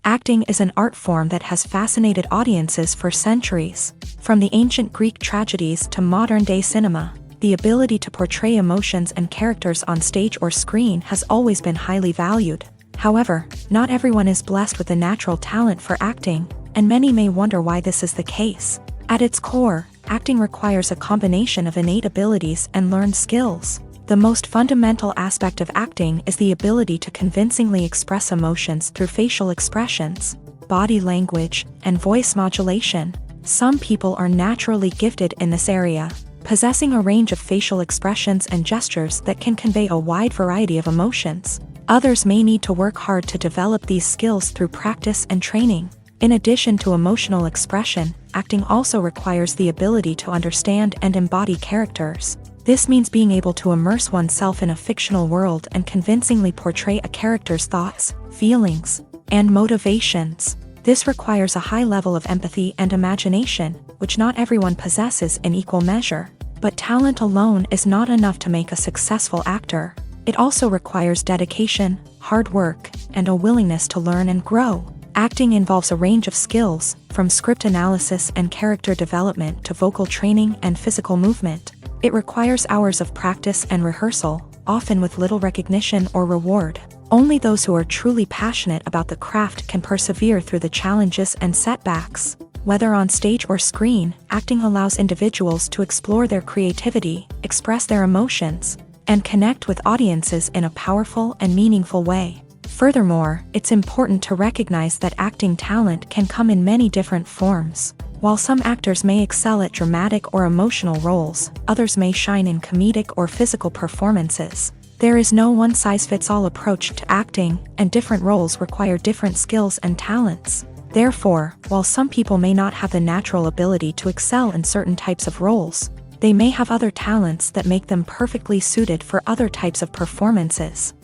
Acting is an art form that has fascinated audiences for centuries. From the ancient Greek tragedies to modern-day cinema, the ability to portray emotions and characters on stage or screen has always been highly valued. However, not everyone is blessed with a natural talent for acting, and many may wonder why this is the case. At its core, acting requires a combination of innate abilities and learned skills. The most fundamental aspect of acting is the ability to convincingly express emotions through facial expressions, body language, and voice modulation. Some people are naturally gifted in this area, possessing a range of facial expressions and gestures that can convey a wide variety of emotions. Others may need to work hard to develop these skills through practice and training. In addition to emotional expression, acting also requires the ability to understand and embody characters. This means being able to immerse oneself in a fictional world and convincingly portray a character's thoughts, feelings, and motivations. This requires a high level of empathy and imagination, which not everyone possesses in equal measure. But talent alone is not enough to make a successful actor. It also requires dedication, hard work, and a willingness to learn and grow. Acting involves a range of skills, from script analysis and character development to vocal training and physical movement. It requires hours of practice and rehearsal, often with little recognition or reward. Only those who are truly passionate about the craft can persevere through the challenges and setbacks. Whether on stage or screen, acting allows individuals to explore their creativity, express their emotions, and connect with audiences in a powerful and meaningful way. Furthermore, it's important to recognize that acting talent can come in many different forms. While some actors may excel at dramatic or emotional roles, others may shine in comedic or physical performances. There is no one-size-fits-all approach to acting, and different roles require different skills and talents. Therefore, while some people may not have the natural ability to excel in certain types of roles, they may have other talents that make them perfectly suited for other types of performances.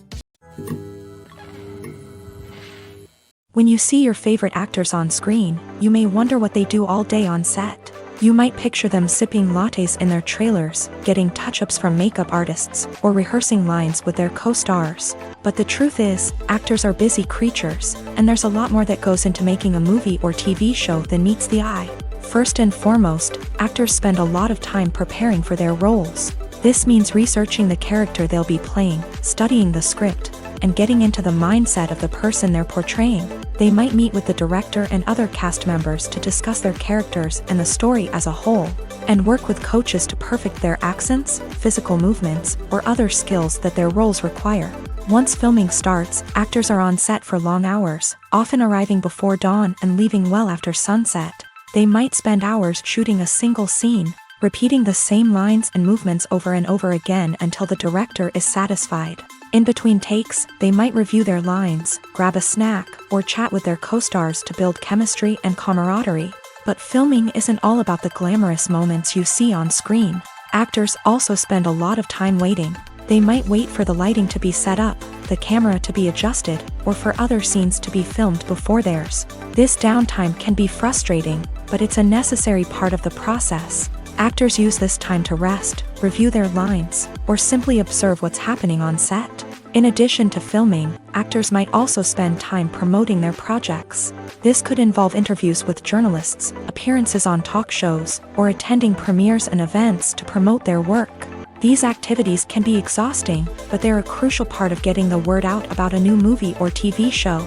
When you see your favorite actors on screen, you may wonder what they do all day on set. You might picture them sipping lattes in their trailers, getting touch-ups from makeup artists, or rehearsing lines with their co-stars. But the truth is, actors are busy creatures, and there's a lot more that goes into making a movie or TV show than meets the eye. First and foremost, actors spend a lot of time preparing for their roles. This means researching the character they'll be playing, studying the script, and getting into the mindset of the person they're portraying. They might meet with the director and other cast members to discuss their characters and the story as a whole, and work with coaches to perfect their accents, physical movements, or other skills that their roles require. Once filming starts, actors are on set for long hours, often arriving before dawn and leaving well after sunset. They might spend hours shooting a single scene, repeating the same lines and movements over and over again until the director is satisfied. In between takes, they might review their lines, grab a snack, or chat with their co-stars to build chemistry and camaraderie. But filming isn't all about the glamorous moments you see on screen. Actors also spend a lot of time waiting. They might wait for the lighting to be set up, the camera to be adjusted, or for other scenes to be filmed before theirs. This downtime can be frustrating, but it's a necessary part of the process. Actors use this time to rest, review their lines, or simply observe what's happening on set. In addition to filming, actors might also spend time promoting their projects. This could involve interviews with journalists, appearances on talk shows, or attending premieres and events to promote their work. These activities can be exhausting, but they're a crucial part of getting the word out about a new movie or TV show.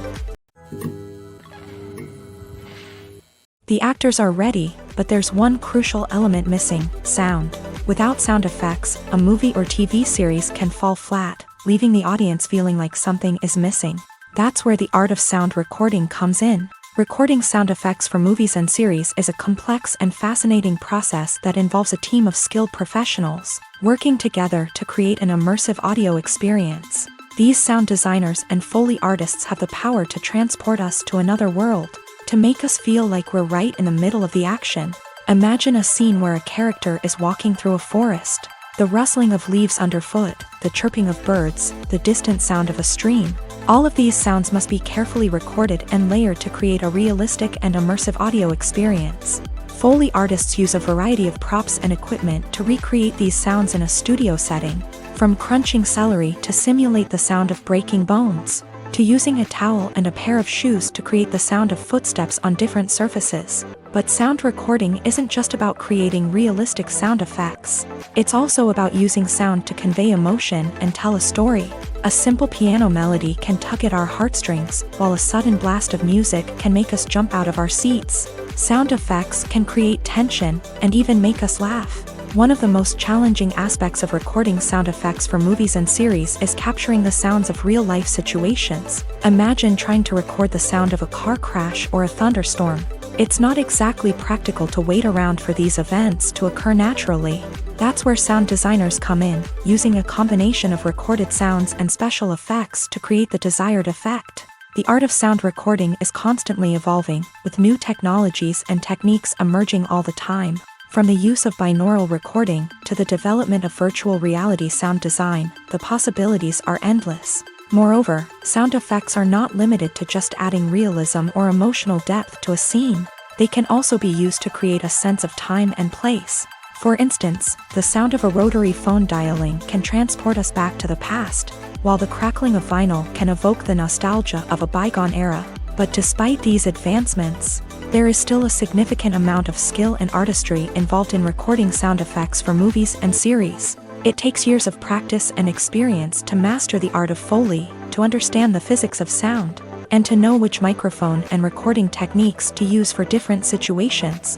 The actors are ready, but there's one crucial element missing: sound. Without sound effects, a movie or TV series can fall flat, leaving the audience feeling like something is missing. That's where the art of sound recording comes in. Recording sound effects for movies and series is a complex and fascinating process that involves a team of skilled professionals working together to create an immersive audio experience. These sound designers and Foley artists have the power to transport us to another world, to make us feel like we're right in the middle of the action. Imagine a scene where a character is walking through a forest. The rustling of leaves underfoot, the chirping of birds, the distant sound of a stream. All of these sounds must be carefully recorded and layered to create a realistic and immersive audio experience. Foley artists use a variety of props and equipment to recreate these sounds in a studio setting, from crunching celery to simulate the sound of breaking bones, to using a towel and a pair of shoes to create the sound of footsteps on different surfaces. But sound recording isn't just about creating realistic sound effects. It's also about using sound to convey emotion and tell a story. A simple piano melody can tug at our heartstrings, while a sudden blast of music can make us jump out of our seats. Sound effects can create tension and even make us laugh. One of the most challenging aspects of recording sound effects for movies and series is capturing the sounds of real-life situations. Imagine trying to record the sound of a car crash or a thunderstorm. It's not exactly practical to wait around for these events to occur naturally. That's where sound designers come in, using a combination of recorded sounds and special effects to create the desired effect. The art of sound recording is constantly evolving, with new technologies and techniques emerging all the time. From the use of binaural recording to the development of virtual reality sound design, the possibilities are endless. Moreover, sound effects are not limited to just adding realism or emotional depth to a scene. They can also be used to create a sense of time and place. For instance, the sound of a rotary phone dialing can transport us back to the past, while the crackling of vinyl can evoke the nostalgia of a bygone era. But despite these advancements, there is still a significant amount of skill and artistry involved in recording sound effects for movies and series. It takes years of practice and experience to master the art of Foley, to understand the physics of sound, and to know which microphone and recording techniques to use for different situations.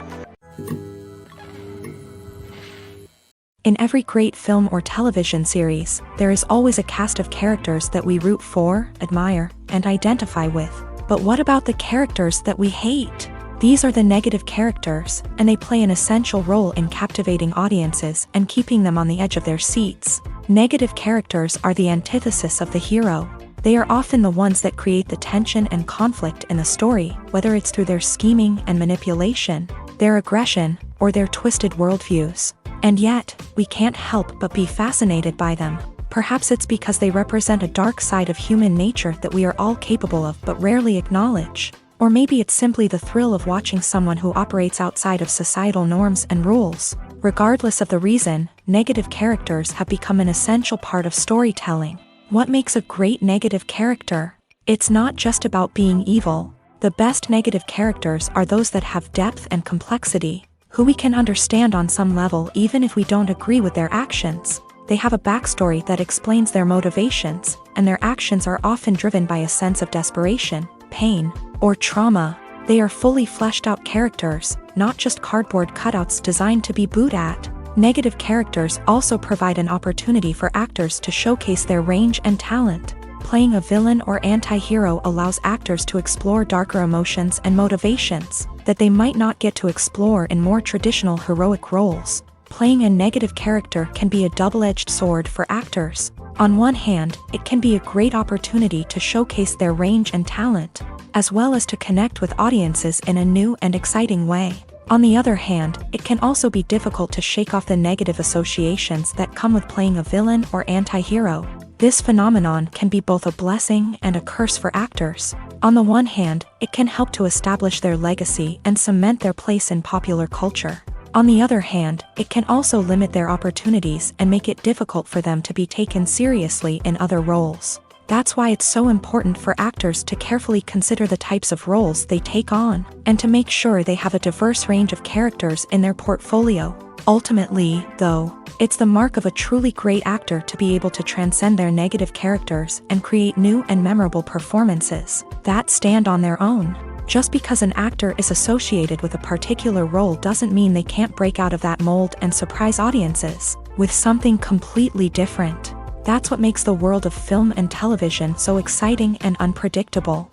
In every great film or television series, there is always a cast of characters that we root for, admire, and identify with. But what about the characters that we hate? These are the negative characters, and they play an essential role in captivating audiences and keeping them on the edge of their seats. Negative characters are the antithesis of the hero. They are often the ones that create the tension and conflict in the story, whether it's through their scheming and manipulation, their aggression, or their twisted worldviews. And yet, we can't help but be fascinated by them. Perhaps it's because they represent a dark side of human nature that we are all capable of but rarely acknowledge. Or maybe it's simply the thrill of watching someone who operates outside of societal norms and rules. Regardless of the reason, negative characters have become an essential part of storytelling. What makes a great negative character? It's not just about being evil. The best negative characters are those that have depth and complexity, who we can understand on some level even if we don't agree with their actions. They have a backstory that explains their motivations, and their actions are often driven by a sense of desperation, pain, or trauma. They are fully fleshed out characters, not just cardboard cutouts designed to be booed at. Negative characters also provide an opportunity for actors to showcase their range and talent. Playing a villain or anti-hero allows actors to explore darker emotions and motivations that they might not get to explore in more traditional heroic roles. Playing a negative character can be a double-edged sword for actors. On one hand, it can be a great opportunity to showcase their range and talent, as well as to connect with audiences in a new and exciting way. On the other hand, it can also be difficult to shake off the negative associations that come with playing a villain or anti-hero. This phenomenon can be both a blessing and a curse for actors. On the one hand, it can help to establish their legacy and cement their place in popular culture. On the other hand, it can also limit their opportunities and make it difficult for them to be taken seriously in other roles. That's why it's so important for actors to carefully consider the types of roles they take on, and to make sure they have a diverse range of characters in their portfolio. Ultimately, though, it's the mark of a truly great actor to be able to transcend their negative characters and create new and memorable performances that stand on their own. Just because an actor is associated with a particular role doesn't mean they can't break out of that mold and surprise audiences with something completely different. That's what makes the world of film and television so exciting and unpredictable.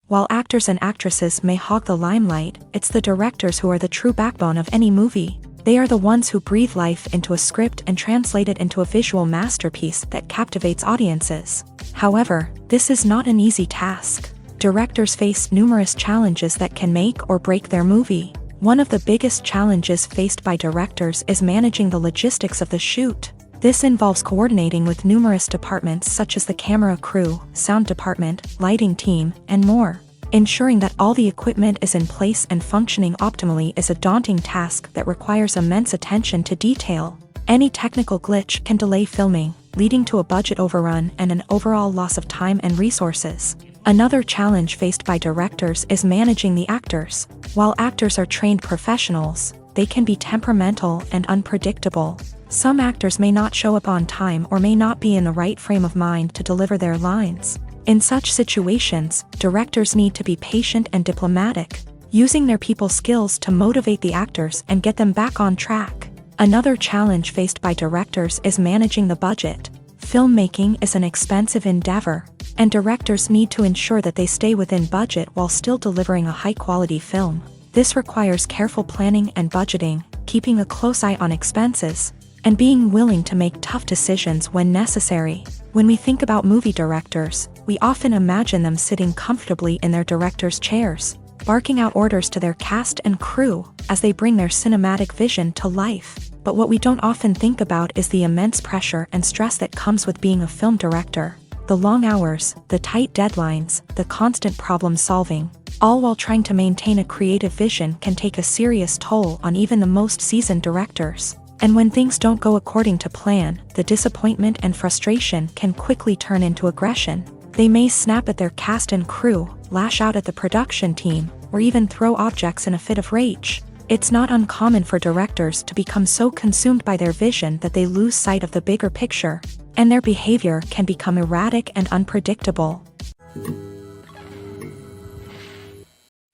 While actors and actresses may hog the limelight, it's the directors who are the true backbone of any movie. They are the ones who breathe life into a script and translate it into a visual masterpiece that captivates audiences. However, this is not an easy task. Directors face numerous challenges that can make or break their movie. One of the biggest challenges faced by directors is managing the logistics of the shoot. This involves coordinating with numerous departments such as the camera crew, sound department, lighting team, and more. Ensuring that all the equipment is in place and functioning optimally is a daunting task that requires immense attention to detail. Any technical glitch can delay filming, leading to a budget overrun and an overall loss of time and resources. Another challenge faced by directors is managing the actors. While actors are trained professionals, they can be temperamental and unpredictable. Some actors may not show up on time or may not be in the right frame of mind to deliver their lines. In such situations, directors need to be patient and diplomatic, using their people skills to motivate the actors and get them back on track. Another challenge faced by directors is managing the budget. Filmmaking is an expensive endeavor, and directors need to ensure that they stay within budget while still delivering a high-quality film. This requires careful planning and budgeting, keeping a close eye on expenses, and being willing to make tough decisions when necessary. When we think about movie directors, we often imagine them sitting comfortably in their director's chairs, barking out orders to their cast and crew as they bring their cinematic vision to life. But what we don't often think about is the immense pressure and stress that comes with being a film director. The long hours, the tight deadlines, the constant problem solving, all while trying to maintain a creative vision can take a serious toll on even the most seasoned directors. And when things don't go according to plan, the disappointment and frustration can quickly turn into aggression. They may snap at their cast and crew, lash out at the production team, or even throw objects in a fit of rage. It's not uncommon for directors to become so consumed by their vision that they lose sight of the bigger picture, and their behavior can become erratic and unpredictable.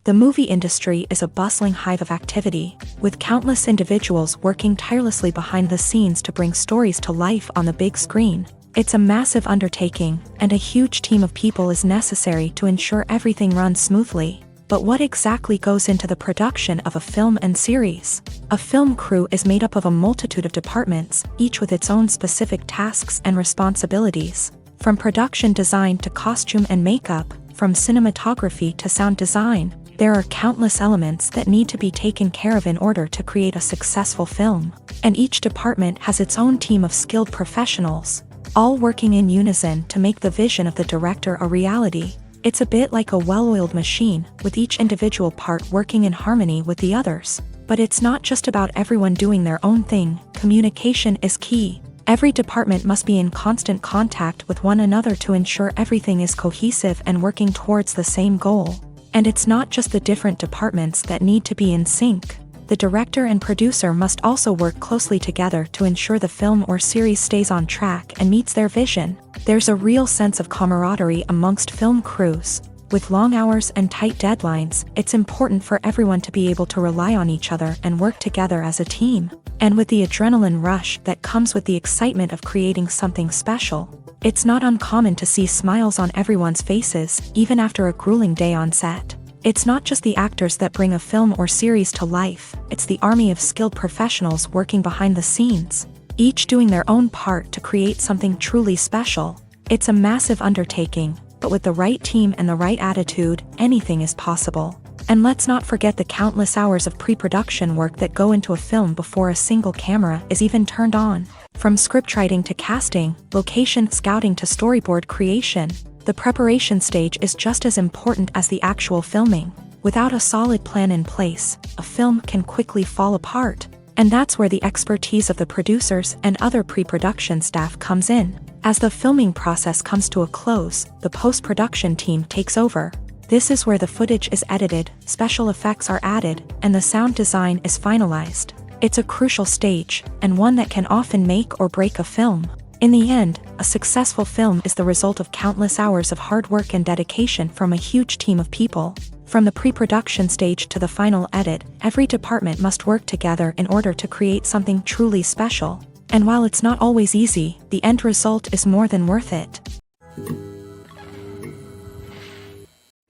The movie industry is a bustling hive of activity, with countless individuals working tirelessly behind the scenes to bring stories to life on the big screen. It's a massive undertaking, and a huge team of people is necessary to ensure everything runs smoothly. But what exactly goes into the production of a film and series? A film crew is made up of a multitude of departments, each with its own specific tasks and responsibilities. From production design to costume and makeup, from cinematography to sound design, there are countless elements that need to be taken care of in order to create a successful film. And each department has its own team of skilled professionals, all working in unison to make the vision of the director a reality. It's a bit like a well-oiled machine, with each individual part working in harmony with the others. But it's not just about everyone doing their own thing. Communication is key. Every department must be in constant contact with one another to ensure everything is cohesive and working towards the same goal. And it's not just the different departments that need to be in sync. The director and producer must also work closely together to ensure the film or series stays on track and meets their vision. There's a real sense of camaraderie amongst film crews. With long hours and tight deadlines, it's important for everyone to be able to rely on each other and work together as a team. And with the adrenaline rush that comes with the excitement of creating something special, it's not uncommon to see smiles on everyone's faces, even after a grueling day on set. It's not just the actors that bring a film or series to life, it's the army of skilled professionals working behind the scenes, each doing their own part to create something truly special. It's a massive undertaking, but with the right team and the right attitude, anything is possible. And let's not forget the countless hours of pre-production work that go into a film before a single camera is even turned on. From scriptwriting to casting, location scouting to storyboard creation, the preparation stage is just as important as the actual filming. Without a solid plan in place, a film can quickly fall apart. And that's where the expertise of the producers and other pre-production staff comes in. As the filming process comes to a close, the post-production team takes over. This is where the footage is edited, special effects are added, and the sound design is finalized. It's a crucial stage, and one that can often make or break a film. In the end, a successful film is the result of countless hours of hard work and dedication from a huge team of people. From the pre-production stage to the final edit, every department must work together in order to create something truly special. And while it's not always easy, the end result is more than worth it.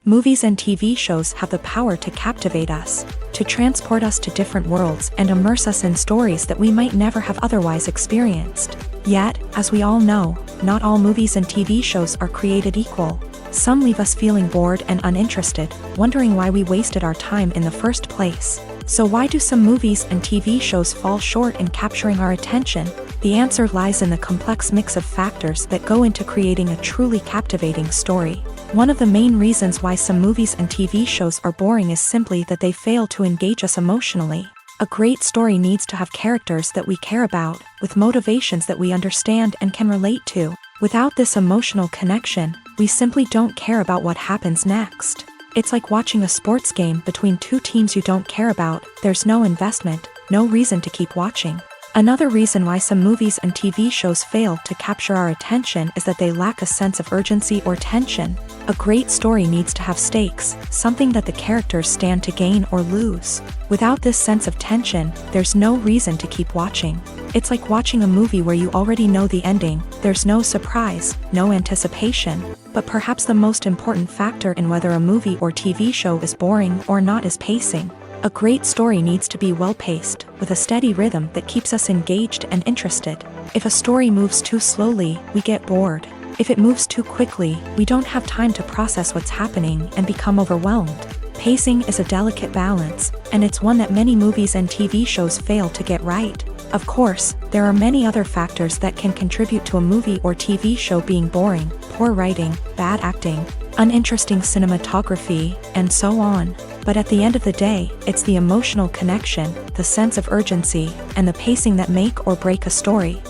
Movies and TV shows have the power to captivate us, to transport us to different worlds and immerse us in stories that we might never have otherwise experienced. Yet, as we all know, not all movies and TV shows are created equal. Some leave us feeling bored and uninterested, wondering why we wasted our time in the first place. So why do some movies and TV shows fall short in capturing our attention? The answer lies in the complex mix of factors that go into creating a truly captivating story. One of the main reasons why some movies and TV shows are boring is simply that they fail to engage us emotionally. A great story needs to have characters that we care about, with motivations that we understand and can relate to. Without this emotional connection, we simply don't care about what happens next. It's like watching a sports game between two teams you don't care about. There's no investment, no reason to keep watching. Another reason why some movies and TV shows fail to capture our attention is that they lack a sense of urgency or tension. A great story needs to have stakes, something that the characters stand to gain or lose. Without this sense of tension, there's no reason to keep watching. It's like watching a movie where you already know the ending. There's no surprise, no anticipation. But perhaps the most important factor in whether a movie or TV show is boring or not is pacing. A great story needs to be well-paced, with a steady rhythm that keeps us engaged and interested. If a story moves too slowly, we get bored. If it moves too quickly, we don't have time to process what's happening and become overwhelmed. Pacing is a delicate balance, and it's one that many movies and TV shows fail to get right. Of course, there are many other factors that can contribute to a movie or TV show being boring: poor writing, bad acting, uninteresting cinematography, and so on. But at the end of the day, it's the emotional connection, the sense of urgency, and the pacing that make or break a story.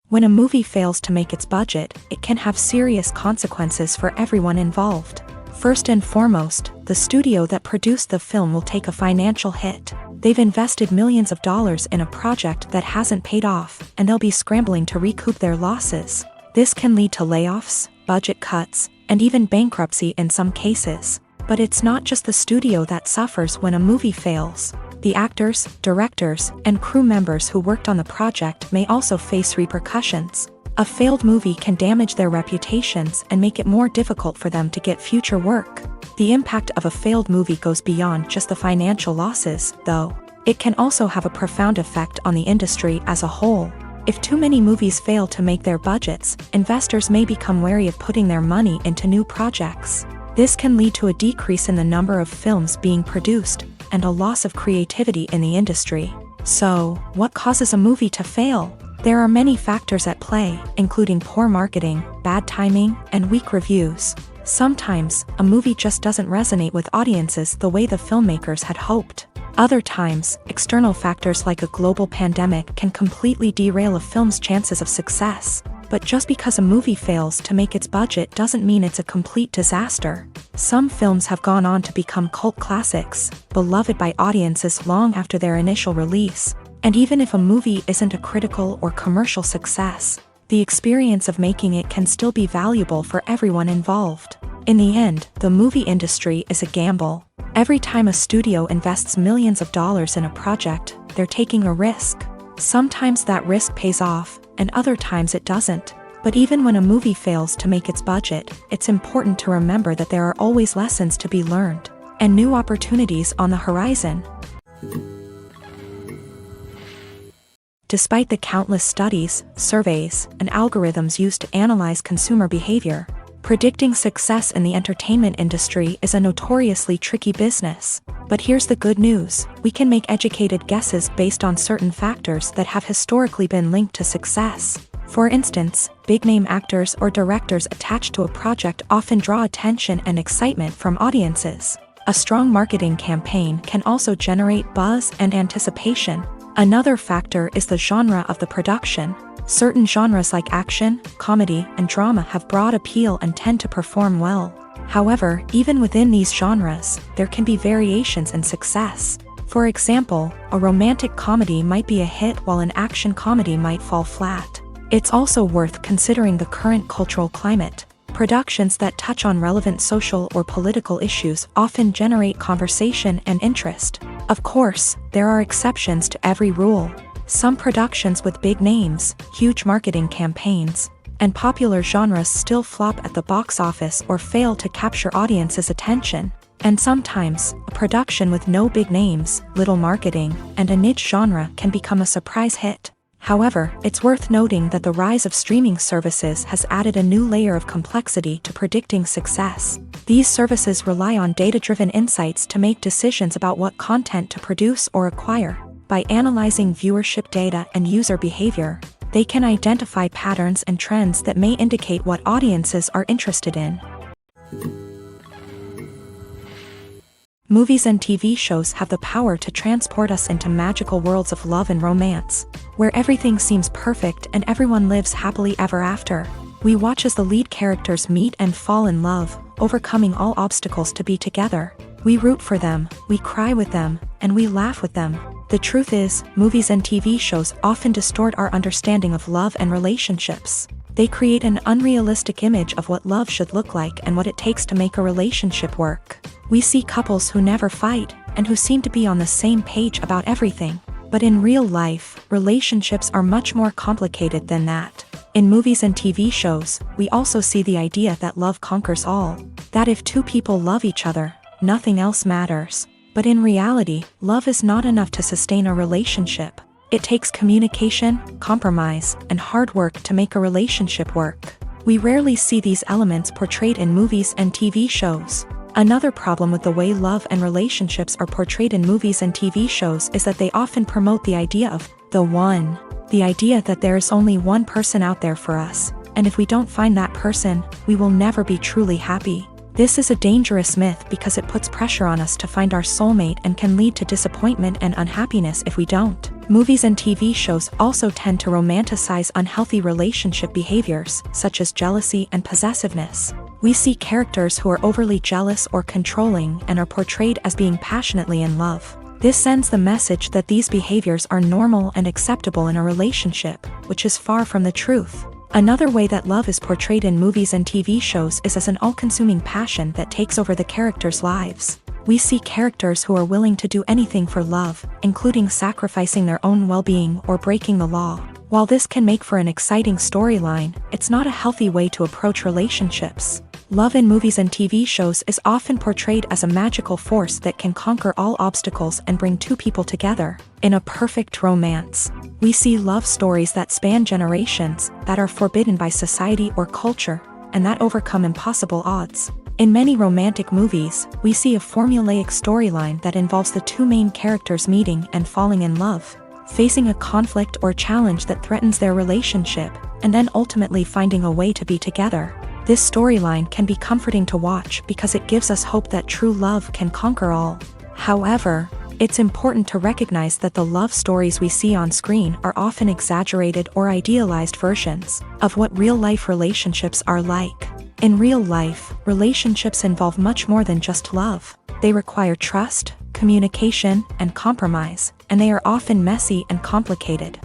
When a movie fails to make its budget, it can have serious consequences for everyone involved. First and foremost, the studio that produced the film will take a financial hit. They've invested millions of dollars in a project that hasn't paid off, and they'll be scrambling to recoup their losses. This can lead to layoffs, budget cuts, and even bankruptcy in some cases. But it's not just the studio that suffers when a movie fails. The actors, directors, and crew members who worked on the project may also face repercussions. A failed movie can damage their reputations and make it more difficult for them to get future work. The impact of a failed movie goes beyond just the financial losses, though. It can also have a profound effect on the industry as a whole. If too many movies fail to make their budgets, investors may become wary of putting their money into new projects. This can lead to a decrease in the number of films being produced, and a loss of creativity in the industry. So, what causes a movie to fail? There are many factors at play, including poor marketing, bad timing, and weak reviews. Sometimes, a movie just doesn't resonate with audiences the way the filmmakers had hoped. Other times, external factors like a global pandemic can completely derail a film's chances of success. But just because a movie fails to make its budget doesn't mean it's a complete disaster. Some films have gone on to become cult classics, beloved by audiences long after their initial release. And even if a movie isn't a critical or commercial success, the experience of making it can still be valuable for everyone involved. In the end, the movie industry is a gamble. Every time a studio invests millions of dollars in a project, they're taking a risk. Sometimes that risk pays off, and other times it doesn't. But even when a movie fails to make its budget, it's important to remember that there are always lessons to be learned, and new opportunities on the horizon. Despite the countless studies, surveys, and algorithms used to analyze consumer behavior, predicting success in the entertainment industry is a notoriously tricky business. But here's the good news: we can make educated guesses based on certain factors that have historically been linked to success. For instance, big-name actors or directors attached to a project often draw attention and excitement from audiences. A strong marketing campaign can also generate buzz and anticipation. Another factor is the genre of the production. Certain genres like action, comedy, and drama have broad appeal and tend to perform well. However, even within these genres, there can be variations in success. For example, a romantic comedy might be a hit while an action comedy might fall flat. It's also worth considering the current cultural climate. Productions that touch on relevant social or political issues often generate conversation and interest. Of course, there are exceptions to every rule. Some productions with big names, huge marketing campaigns, and popular genres still flop at the box office or fail to capture audiences' attention. And sometimes, a production with no big names, little marketing, and a niche genre can become a surprise hit. However, it's worth noting that the rise of streaming services has added a new layer of complexity to predicting success. These services rely on data-driven insights to make decisions about what content to produce or acquire. By analyzing viewership data and user behavior, they can identify patterns and trends that may indicate what audiences are interested in. Movies and TV shows have the power to transport us into magical worlds of love and romance, where everything seems perfect and everyone lives happily ever after. We watch as the lead characters meet and fall in love, overcoming all obstacles to be together. We root for them, we cry with them, and we laugh with them. The truth is, movies and TV shows often distort our understanding of love and relationships. They create an unrealistic image of what love should look like and what it takes to make a relationship work. We see couples who never fight, and who seem to be on the same page about everything. But in real life, relationships are much more complicated than that. In movies and TV shows, we also see the idea that love conquers all. That if two people love each other, nothing else matters. But in reality, love is not enough to sustain a relationship. It takes communication, compromise, and hard work to make a relationship work. We rarely see these elements portrayed in movies and TV shows. Another problem with the way love and relationships are portrayed in movies and TV shows is that they often promote the idea of the one. The idea that there is only one person out there for us, and if we don't find that person, we will never be truly happy. This is a dangerous myth because it puts pressure on us to find our soulmate and can lead to disappointment and unhappiness if we don't. Movies and TV shows also tend to romanticize unhealthy relationship behaviors, such as jealousy and possessiveness. We see characters who are overly jealous or controlling and are portrayed as being passionately in love. This sends the message that these behaviors are normal and acceptable in a relationship, which is far from the truth. Another way that love is portrayed in movies and TV shows is as an all-consuming passion that takes over the characters' lives. We see characters who are willing to do anything for love, including sacrificing their own well-being or breaking the law. While this can make for an exciting storyline, it's not a healthy way to approach relationships. Love in movies and TV shows is often portrayed as a magical force that can conquer all obstacles and bring two people together. In a perfect romance, we see love stories that span generations, that are forbidden by society or culture, and that overcome impossible odds. In many romantic movies, we see a formulaic storyline that involves the two main characters meeting and falling in love, facing a conflict or challenge that threatens their relationship, and then ultimately finding a way to be together. This storyline can be comforting to watch because it gives us hope that true love can conquer all. However, it's important to recognize that the love stories we see on screen are often exaggerated or idealized versions of what real-life relationships are like. In real life, relationships involve much more than just love. They require trust, communication, and compromise, and they are often messy and complicated.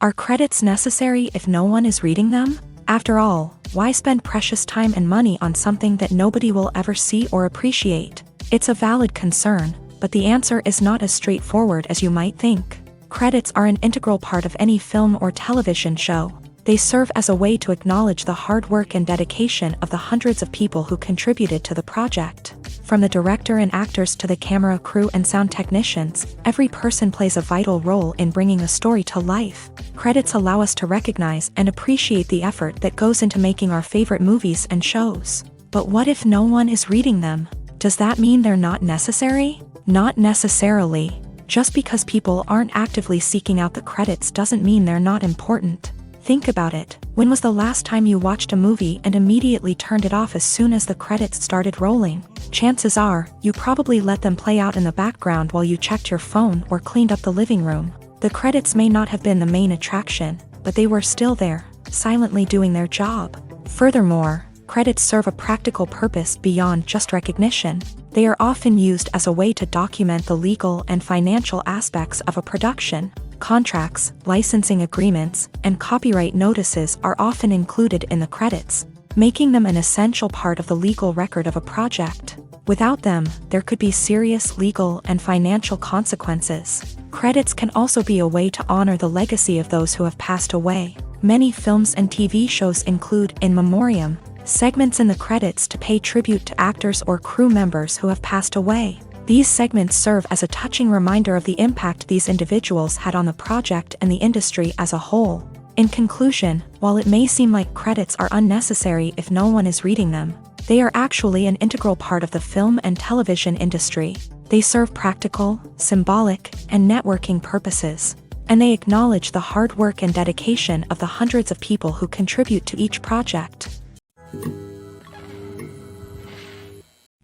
Are credits necessary if no one is reading them? After all, why spend precious time and money on something that nobody will ever see or appreciate? It's a valid concern, but the answer is not as straightforward as you might think. Credits are an integral part of any film or television show. They serve as a way to acknowledge the hard work and dedication of the hundreds of people who contributed to the project. From the director and actors to the camera crew and sound technicians, every person plays a vital role in bringing a story to life. Credits allow us to recognize and appreciate the effort that goes into making our favorite movies and shows. But what if no one is reading them? Does that mean they're not necessary? Not necessarily. Just because people aren't actively seeking out the credits doesn't mean they're not important. Think about it. When was the last time you watched a movie and immediately turned it off as soon as the credits started rolling? Chances are, you probably let them play out in the background while you checked your phone or cleaned up the living room. The credits may not have been the main attraction, but they were still there, silently doing their job. Furthermore, credits serve a practical purpose beyond just recognition. They are often used as a way to document the legal and financial aspects of a production. Contracts, licensing agreements, and copyright notices are often included in the credits, making them an essential part of the legal record of a project. Without them, there could be serious legal and financial consequences. Credits can also be a way to honor the legacy of those who have passed away. Many films and TV shows include in memoriam segments in the credits to pay tribute to actors or crew members who have passed away. These segments serve as a touching reminder of the impact these individuals had on the project and the industry as a whole. In conclusion, while it may seem like credits are unnecessary if no one is reading them, they are actually an integral part of the film and television industry. They serve practical, symbolic, and networking purposes, and they acknowledge the hard work and dedication of the hundreds of people who contribute to each project.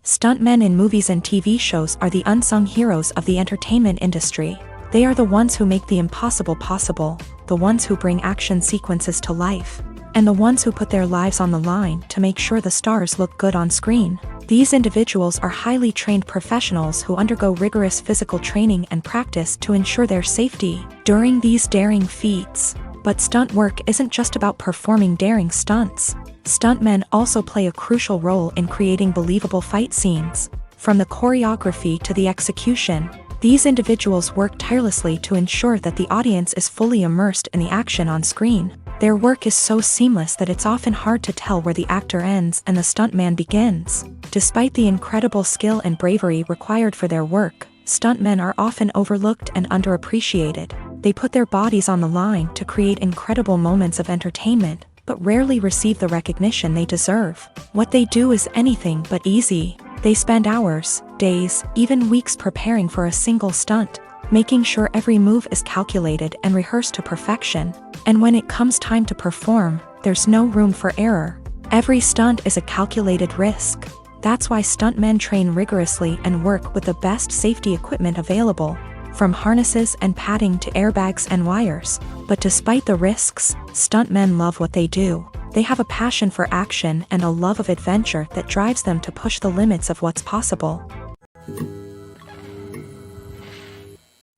Stuntmen in movies and TV shows are the unsung heroes of the entertainment industry. They are the ones who make the impossible possible, the ones who bring action sequences to life, and the ones who put their lives on the line to make sure the stars look good on screen. These individuals are highly trained professionals who undergo rigorous physical training and practice to ensure their safety during these daring feats. But stunt work isn't just about performing daring stunts. Stuntmen also play a crucial role in creating believable fight scenes. From the choreography to the execution, these individuals work tirelessly to ensure that the audience is fully immersed in the action on screen. Their work is so seamless that it's often hard to tell where the actor ends and the stuntman begins. Despite the incredible skill and bravery required for their work, stuntmen are often overlooked and underappreciated. They put their bodies on the line to create incredible moments of entertainment, but rarely receive the recognition they deserve. What they do is anything but easy. They spend hours, days, even weeks preparing for a single stunt, making sure every move is calculated and rehearsed to perfection. And when it comes time to perform, there's no room for error. Every stunt is a calculated risk. That's why stuntmen train rigorously and work with the best safety equipment available, from harnesses and padding to airbags and wires. But despite the risks, stuntmen love what they do. They have a passion for action and a love of adventure that drives them to push the limits of what's possible.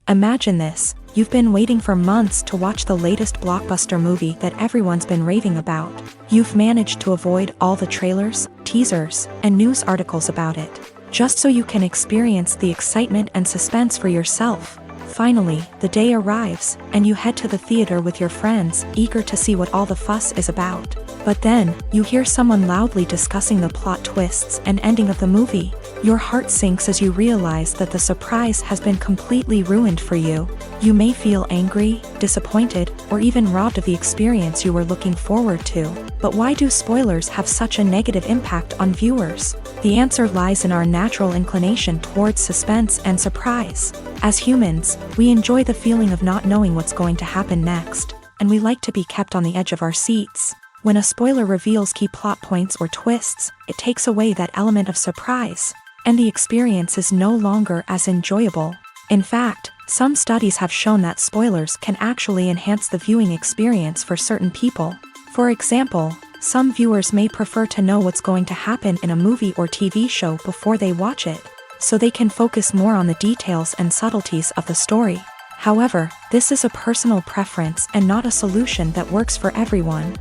Imagine this. You've been waiting for months to watch the latest blockbuster movie that everyone's been raving about. You've managed to avoid all the trailers, teasers, and news articles about it, just so you can experience the excitement and suspense for yourself. Finally, the day arrives, and you head to the theater with your friends, eager to see what all the fuss is about. But then, you hear someone loudly discussing the plot twists and ending of the movie. Your heart sinks as you realize that the surprise has been completely ruined for you. You may feel angry, disappointed, or even robbed of the experience you were looking forward to. But why do spoilers have such a negative impact on viewers? The answer lies in our natural inclination towards suspense and surprise. As humans, we enjoy the feeling of not knowing what's going to happen next, and we like to be kept on the edge of our seats. When a spoiler reveals key plot points or twists, it takes away that element of surprise, and the experience is no longer as enjoyable. In fact, some studies have shown that spoilers can actually enhance the viewing experience for certain people. For example, some viewers may prefer to know what's going to happen in a movie or TV show before they watch it, so they can focus more on the details and subtleties of the story. However, this is a personal preference and not a solution that works for everyone.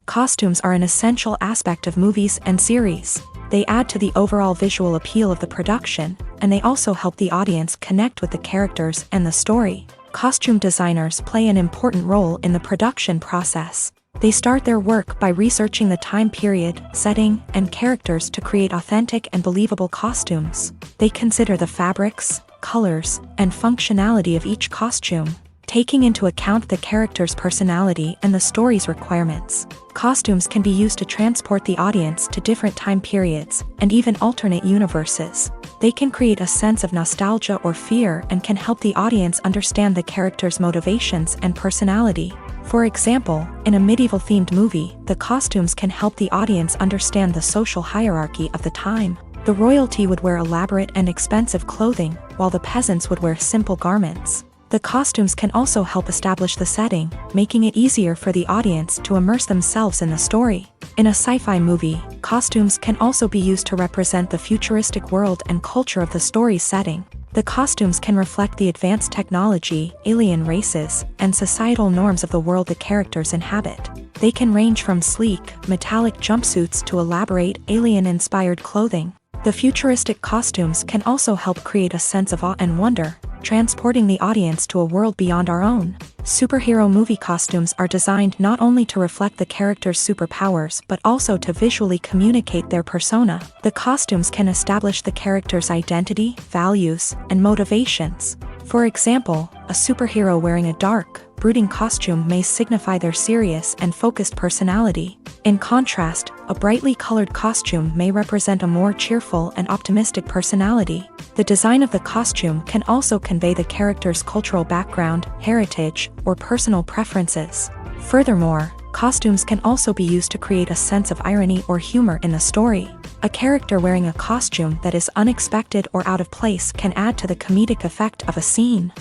Costumes are an essential aspect of movies and series. They add to the overall visual appeal of the production, and they also help the audience connect with the characters and the story. Costume designers play an important role in the production process. They start their work by researching the time period, setting, and characters to create authentic and believable costumes. They consider the fabrics, colors, and functionality of each costume, taking into account the character's personality and the story's requirements. Costumes can be used to transport the audience to different time periods and even alternate universes. They can create a sense of nostalgia or fear and can help the audience understand the character's motivations and personality. For example, in a medieval-themed movie, the costumes can help the audience understand the social hierarchy of the time. The royalty would wear elaborate and expensive clothing, while the peasants would wear simple garments. The costumes can also help establish the setting, making it easier for the audience to immerse themselves in the story. In a sci-fi movie, costumes can also be used to represent the futuristic world and culture of the story's setting. The costumes can reflect the advanced technology, alien races, and societal norms of the world the characters inhabit. They can range from sleek, metallic jumpsuits to elaborate, alien-inspired clothing. The futuristic costumes can also help create a sense of awe and wonder, transporting the audience to a world beyond our own. Superhero movie costumes are designed not only to reflect the character's superpowers but also to visually communicate their persona. The costumes can establish the character's identity, values, and motivations. For example, a superhero wearing a dark, brooding costume may signify their serious and focused personality. In contrast, a brightly colored costume may represent a more cheerful and optimistic personality. The design of the costume can also convey the character's cultural background, heritage, or personal preferences. Furthermore, costumes can also be used to create a sense of irony or humor in the story. A character wearing a costume that is unexpected or out of place can add to the comedic effect of a scene.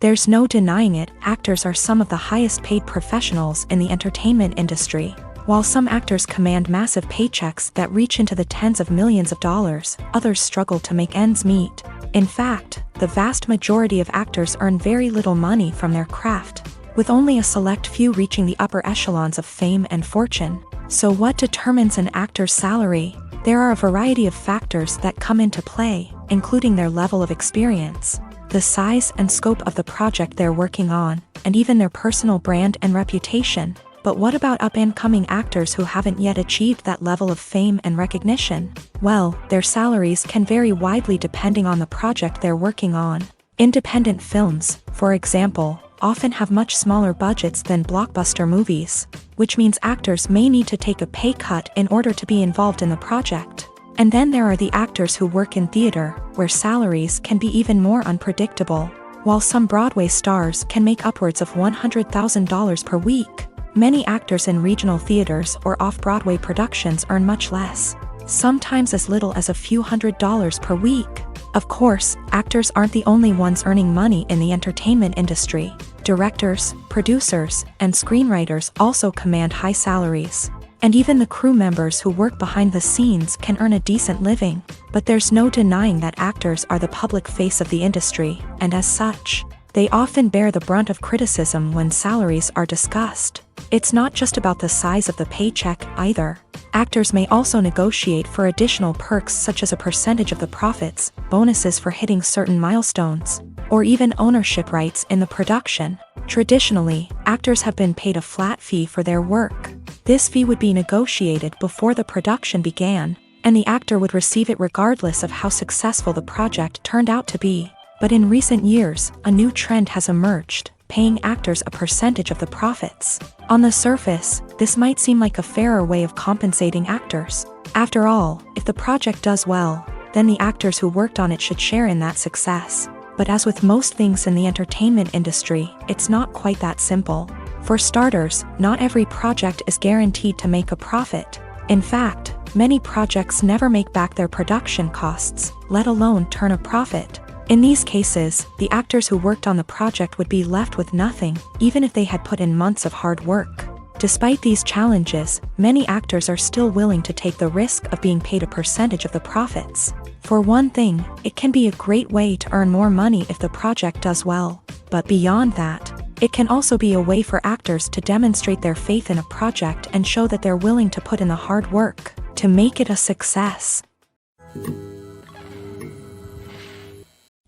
There's no denying it, actors are some of the highest paid professionals in the entertainment industry. While some actors command massive paychecks that reach into the tens of millions of dollars, others struggle to make ends meet. In fact, the vast majority of actors earn very little money from their craft, with only a select few reaching the upper echelons of fame and fortune. So what determines an actor's salary? There are a variety of factors that come into play, including their level of experience, the size and scope of the project they're working on, and even their personal brand and reputation. But what about up-and-coming actors who haven't yet achieved that level of fame and recognition? Well, their salaries can vary widely depending on the project they're working on. Independent films, for example, often have much smaller budgets than blockbuster movies, which means actors may need to take a pay cut in order to be involved in the project. And then there are the actors who work in theater, where salaries can be even more unpredictable. While some Broadway stars can make upwards of $100,000 per week, many actors in regional theaters or off-Broadway productions earn much less, sometimes as little as a few $100s per week. Of course, actors aren't the only ones earning money in the entertainment industry. Directors, producers, and screenwriters also command high salaries. And even the crew members who work behind the scenes can earn a decent living. But there's no denying that actors are the public face of the industry, and as such, they often bear the brunt of criticism when salaries are discussed. It's not just about the size of the paycheck either. Actors may also negotiate for additional perks such as a percentage of the profits, bonuses for hitting certain milestones, or even ownership rights in the production. Traditionally, actors have been paid a flat fee for their work. This fee would be negotiated before the production began, and the actor would receive it regardless of how successful the project turned out to be. But in recent years, a new trend has emerged, paying actors a percentage of the profits. On the surface, this might seem like a fairer way of compensating actors. After all, if the project does well, then the actors who worked on it should share in that success. But as with most things in the entertainment industry, it's not quite that simple. For starters, not every project is guaranteed to make a profit. In fact, many projects never make back their production costs, let alone turn a profit. In these cases, the actors who worked on the project would be left with nothing, even if they had put in months of hard work. Despite these challenges, many actors are still willing to take the risk of being paid a percentage of the profits. For one thing, it can be a great way to earn more money if the project does well. But beyond that, it can also be a way for actors to demonstrate their faith in a project and show that they're willing to put in the hard work to make it a success.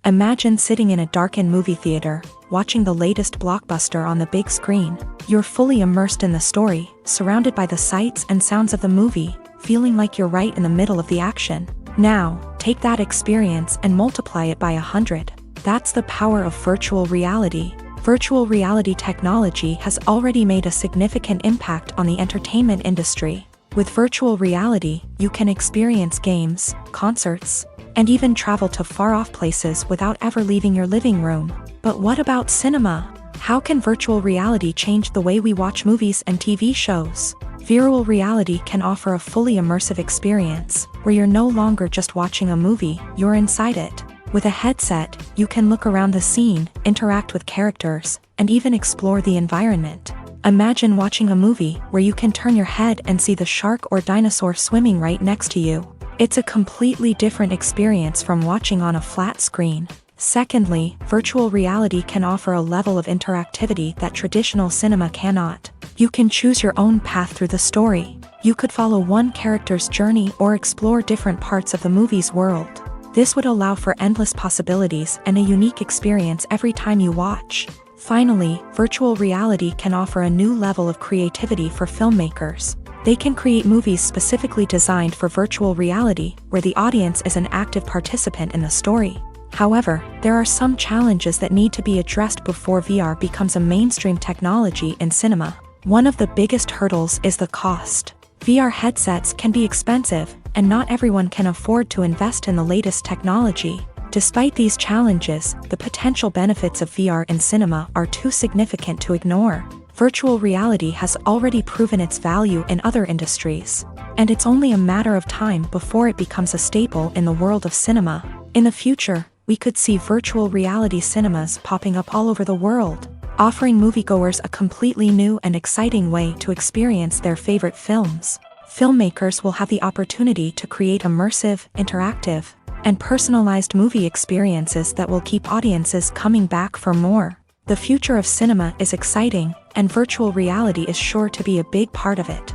Imagine sitting in a darkened movie theater, watching the latest blockbuster on the big screen. You're fully immersed in the story, surrounded by the sights and sounds of the movie, feeling like you're right in the middle of the action. Now, take that experience and multiply it by 100. That's the power of virtual reality. Virtual reality technology has already made a significant impact on the entertainment industry. With virtual reality, you can experience games, concerts, and even travel to far-off places without ever leaving your living room. But what about cinema? How can virtual reality change the way we watch movies and TV shows? Virtual reality can offer a fully immersive experience, where you're no longer just watching a movie, you're inside it. With a headset, you can look around the scene, interact with characters, and even explore the environment. Imagine watching a movie where you can turn your head and see the shark or dinosaur swimming right next to you. It's a completely different experience from watching on a flat screen. Secondly, virtual reality can offer a level of interactivity that traditional cinema cannot. You can choose your own path through the story. You could follow one character's journey or explore different parts of the movie's world. This would allow for endless possibilities and a unique experience every time you watch. Finally, virtual reality can offer a new level of creativity for filmmakers. They can create movies specifically designed for virtual reality, where the audience is an active participant in the story. However, there are some challenges that need to be addressed before VR becomes a mainstream technology in cinema. One of the biggest hurdles is the cost. VR headsets can be expensive, and not everyone can afford to invest in the latest technology. Despite these challenges, the potential benefits of VR in cinema are too significant to ignore. Virtual reality has already proven its value in other industries, and it's only a matter of time before it becomes a staple in the world of cinema. In the future, we could see virtual reality cinemas popping up all over the world, offering moviegoers a completely new and exciting way to experience their favorite films. Filmmakers will have the opportunity to create immersive, interactive, and personalized movie experiences that will keep audiences coming back for more. The future of cinema is exciting, and virtual reality is sure to be a big part of it.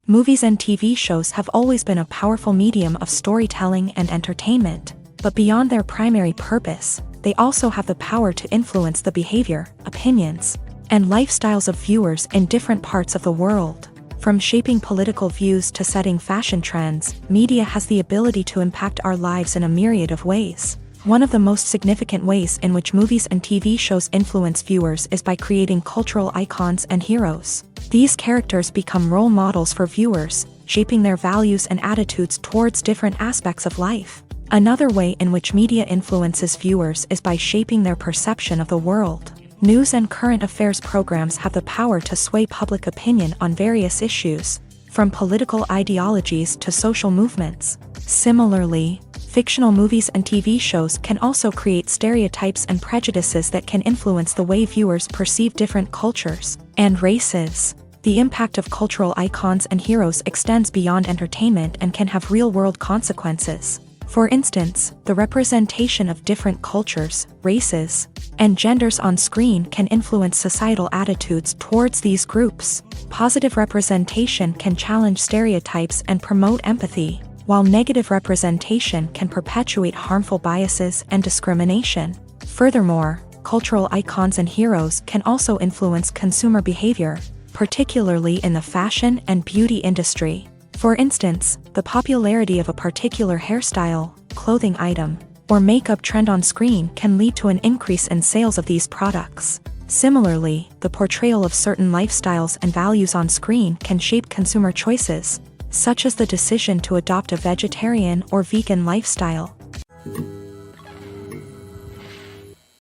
Movies and TV shows have always been a powerful medium of storytelling and entertainment, but beyond their primary purpose, they also have the power to influence the behavior, opinions, and lifestyles of viewers in different parts of the world. From shaping political views to setting fashion trends, media has the ability to impact our lives in a myriad of ways. One of the most significant ways in which movies and TV shows influence viewers is by creating cultural icons and heroes. These characters become role models for viewers, shaping their values and attitudes towards different aspects of life. Another way in which media influences viewers is by shaping their perception of the world. News and current affairs programs have the power to sway public opinion on various issues, from political ideologies to social movements. Similarly, Fictional movies and TV shows can also create stereotypes and prejudices that can influence the way viewers perceive different cultures and races. The impact of cultural icons and heroes extends beyond entertainment and can have real-world consequences. For instance, the representation of different cultures, races, and genders on screen can influence societal attitudes towards these groups. Positive representation can challenge stereotypes and promote empathy, while negative representation can perpetuate harmful biases and discrimination. Furthermore, cultural icons and heroes can also influence consumer behavior, particularly in the fashion and beauty industry. For instance, the popularity of a particular hairstyle, clothing item, or makeup trend on screen can lead to an increase in sales of these products. Similarly, the portrayal of certain lifestyles and values on screen can shape consumer choices, such as the decision to adopt a vegetarian or vegan lifestyle.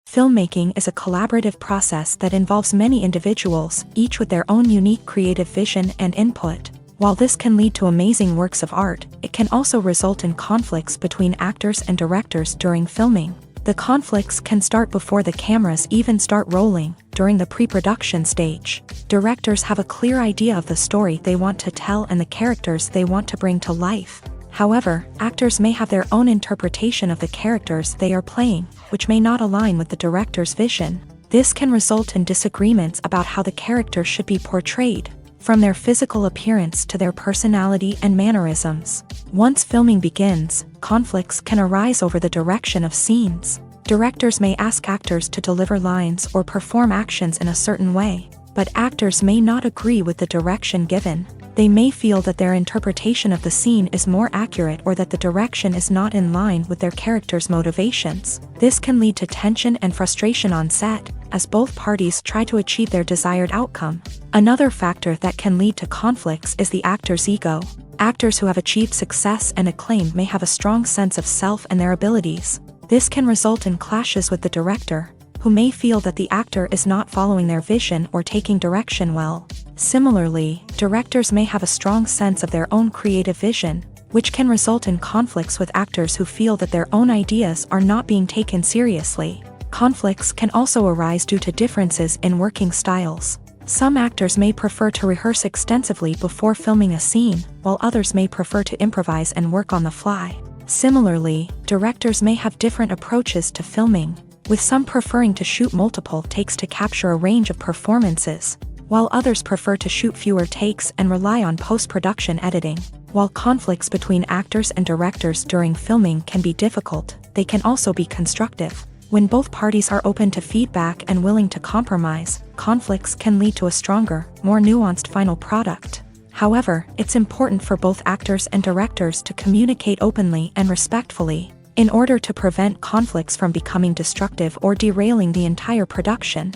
Filmmaking is a collaborative process that involves many individuals, each with their own unique creative vision and input. While this can lead to amazing works of art, it can also result in conflicts between actors and directors during filming. The conflicts can start before the cameras even start rolling, during the pre-production stage. Directors have a clear idea of the story they want to tell and the characters they want to bring to life. However, actors may have their own interpretation of the characters they are playing, which may not align with the director's vision. This can result in disagreements about how the character should be portrayed, from their physical appearance to their personality and mannerisms. Once filming begins, conflicts can arise over the direction of scenes. Directors may ask actors to deliver lines or perform actions in a certain way, but actors may not agree with the direction given. They may feel that their interpretation of the scene is more accurate or that the direction is not in line with their character's motivations. This can lead to tension and frustration on set, as both parties try to achieve their desired outcome. Another factor that can lead to conflicts is the actor's ego. Actors who have achieved success and acclaim may have a strong sense of self and their abilities. This can result in clashes with the director, who may feel that the actor is not following their vision or taking direction well. Similarly, directors may have a strong sense of their own creative vision, which can result in conflicts with actors who feel that their own ideas are not being taken seriously. Conflicts can also arise due to differences in working styles. Some actors may prefer to rehearse extensively before filming a scene, while others may prefer to improvise and work on the fly. Similarly, directors may have different approaches to filming, with some preferring to shoot multiple takes to capture a range of performances, while others prefer to shoot fewer takes and rely on post-production editing. While conflicts between actors and directors during filming can be difficult, they can also be constructive. When both parties are open to feedback and willing to compromise, conflicts can lead to a stronger, more nuanced final product. However, it's important for both actors and directors to communicate openly and respectfully, in order to prevent conflicts from becoming destructive or derailing the entire production.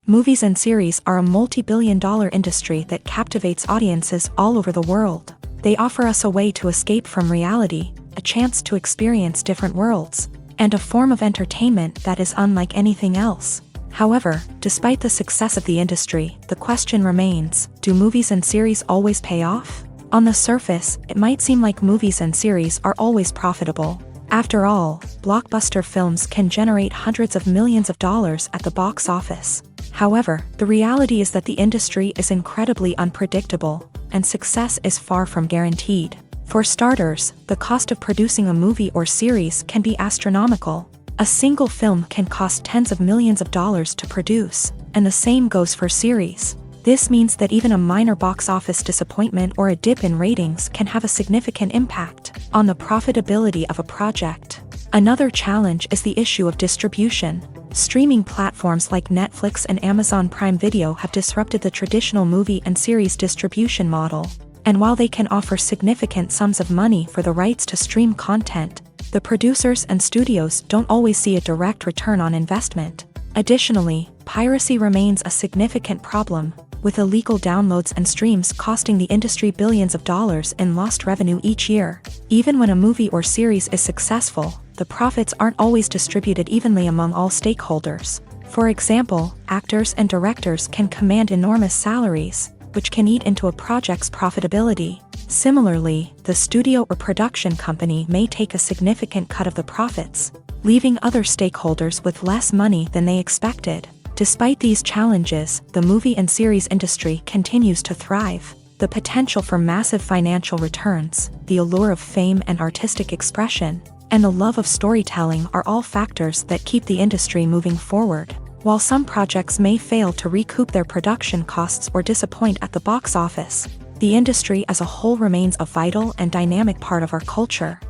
Movies and series are a multi-billion-dollar industry that captivates audiences all over the world. They offer us a way to escape from reality, a chance to experience different worlds, and a form of entertainment that is unlike anything else. However, despite the success of the industry, the question remains, do movies and series always pay off? On the surface, it might seem like movies and series are always profitable. After all, blockbuster films can generate hundreds of millions of dollars at the box office. However, the reality is that the industry is incredibly unpredictable, and success is far from guaranteed. For starters, the cost of producing a movie or series can be astronomical. A single film can cost tens of millions of dollars to produce, and the same goes for series. This means that even a minor box office disappointment or a dip in ratings can have a significant impact on the profitability of a project. Another challenge is the issue of distribution. Streaming platforms like Netflix and Amazon Prime Video have disrupted the traditional movie and series distribution model. And while they can offer significant sums of money for the rights to stream content, the producers and studios don't always see a direct return on investment. Additionally, piracy remains a significant problem, with illegal downloads and streams costing the industry billions of dollars in lost revenue each year. Even when a movie or series is successful, the profits aren't always distributed evenly among all stakeholders. For example, actors and directors can command enormous salaries, which can eat into a project's profitability. Similarly, the studio or production company may take a significant cut of the profits, leaving other stakeholders with less money than they expected. Despite these challenges, the movie and series industry continues to thrive. The potential for massive financial returns, the allure of fame and artistic expression, and the love of storytelling are all factors that keep the industry moving forward. While some projects may fail to recoup their production costs or disappoint at the box office, the industry as a whole remains a vital and dynamic part of our culture.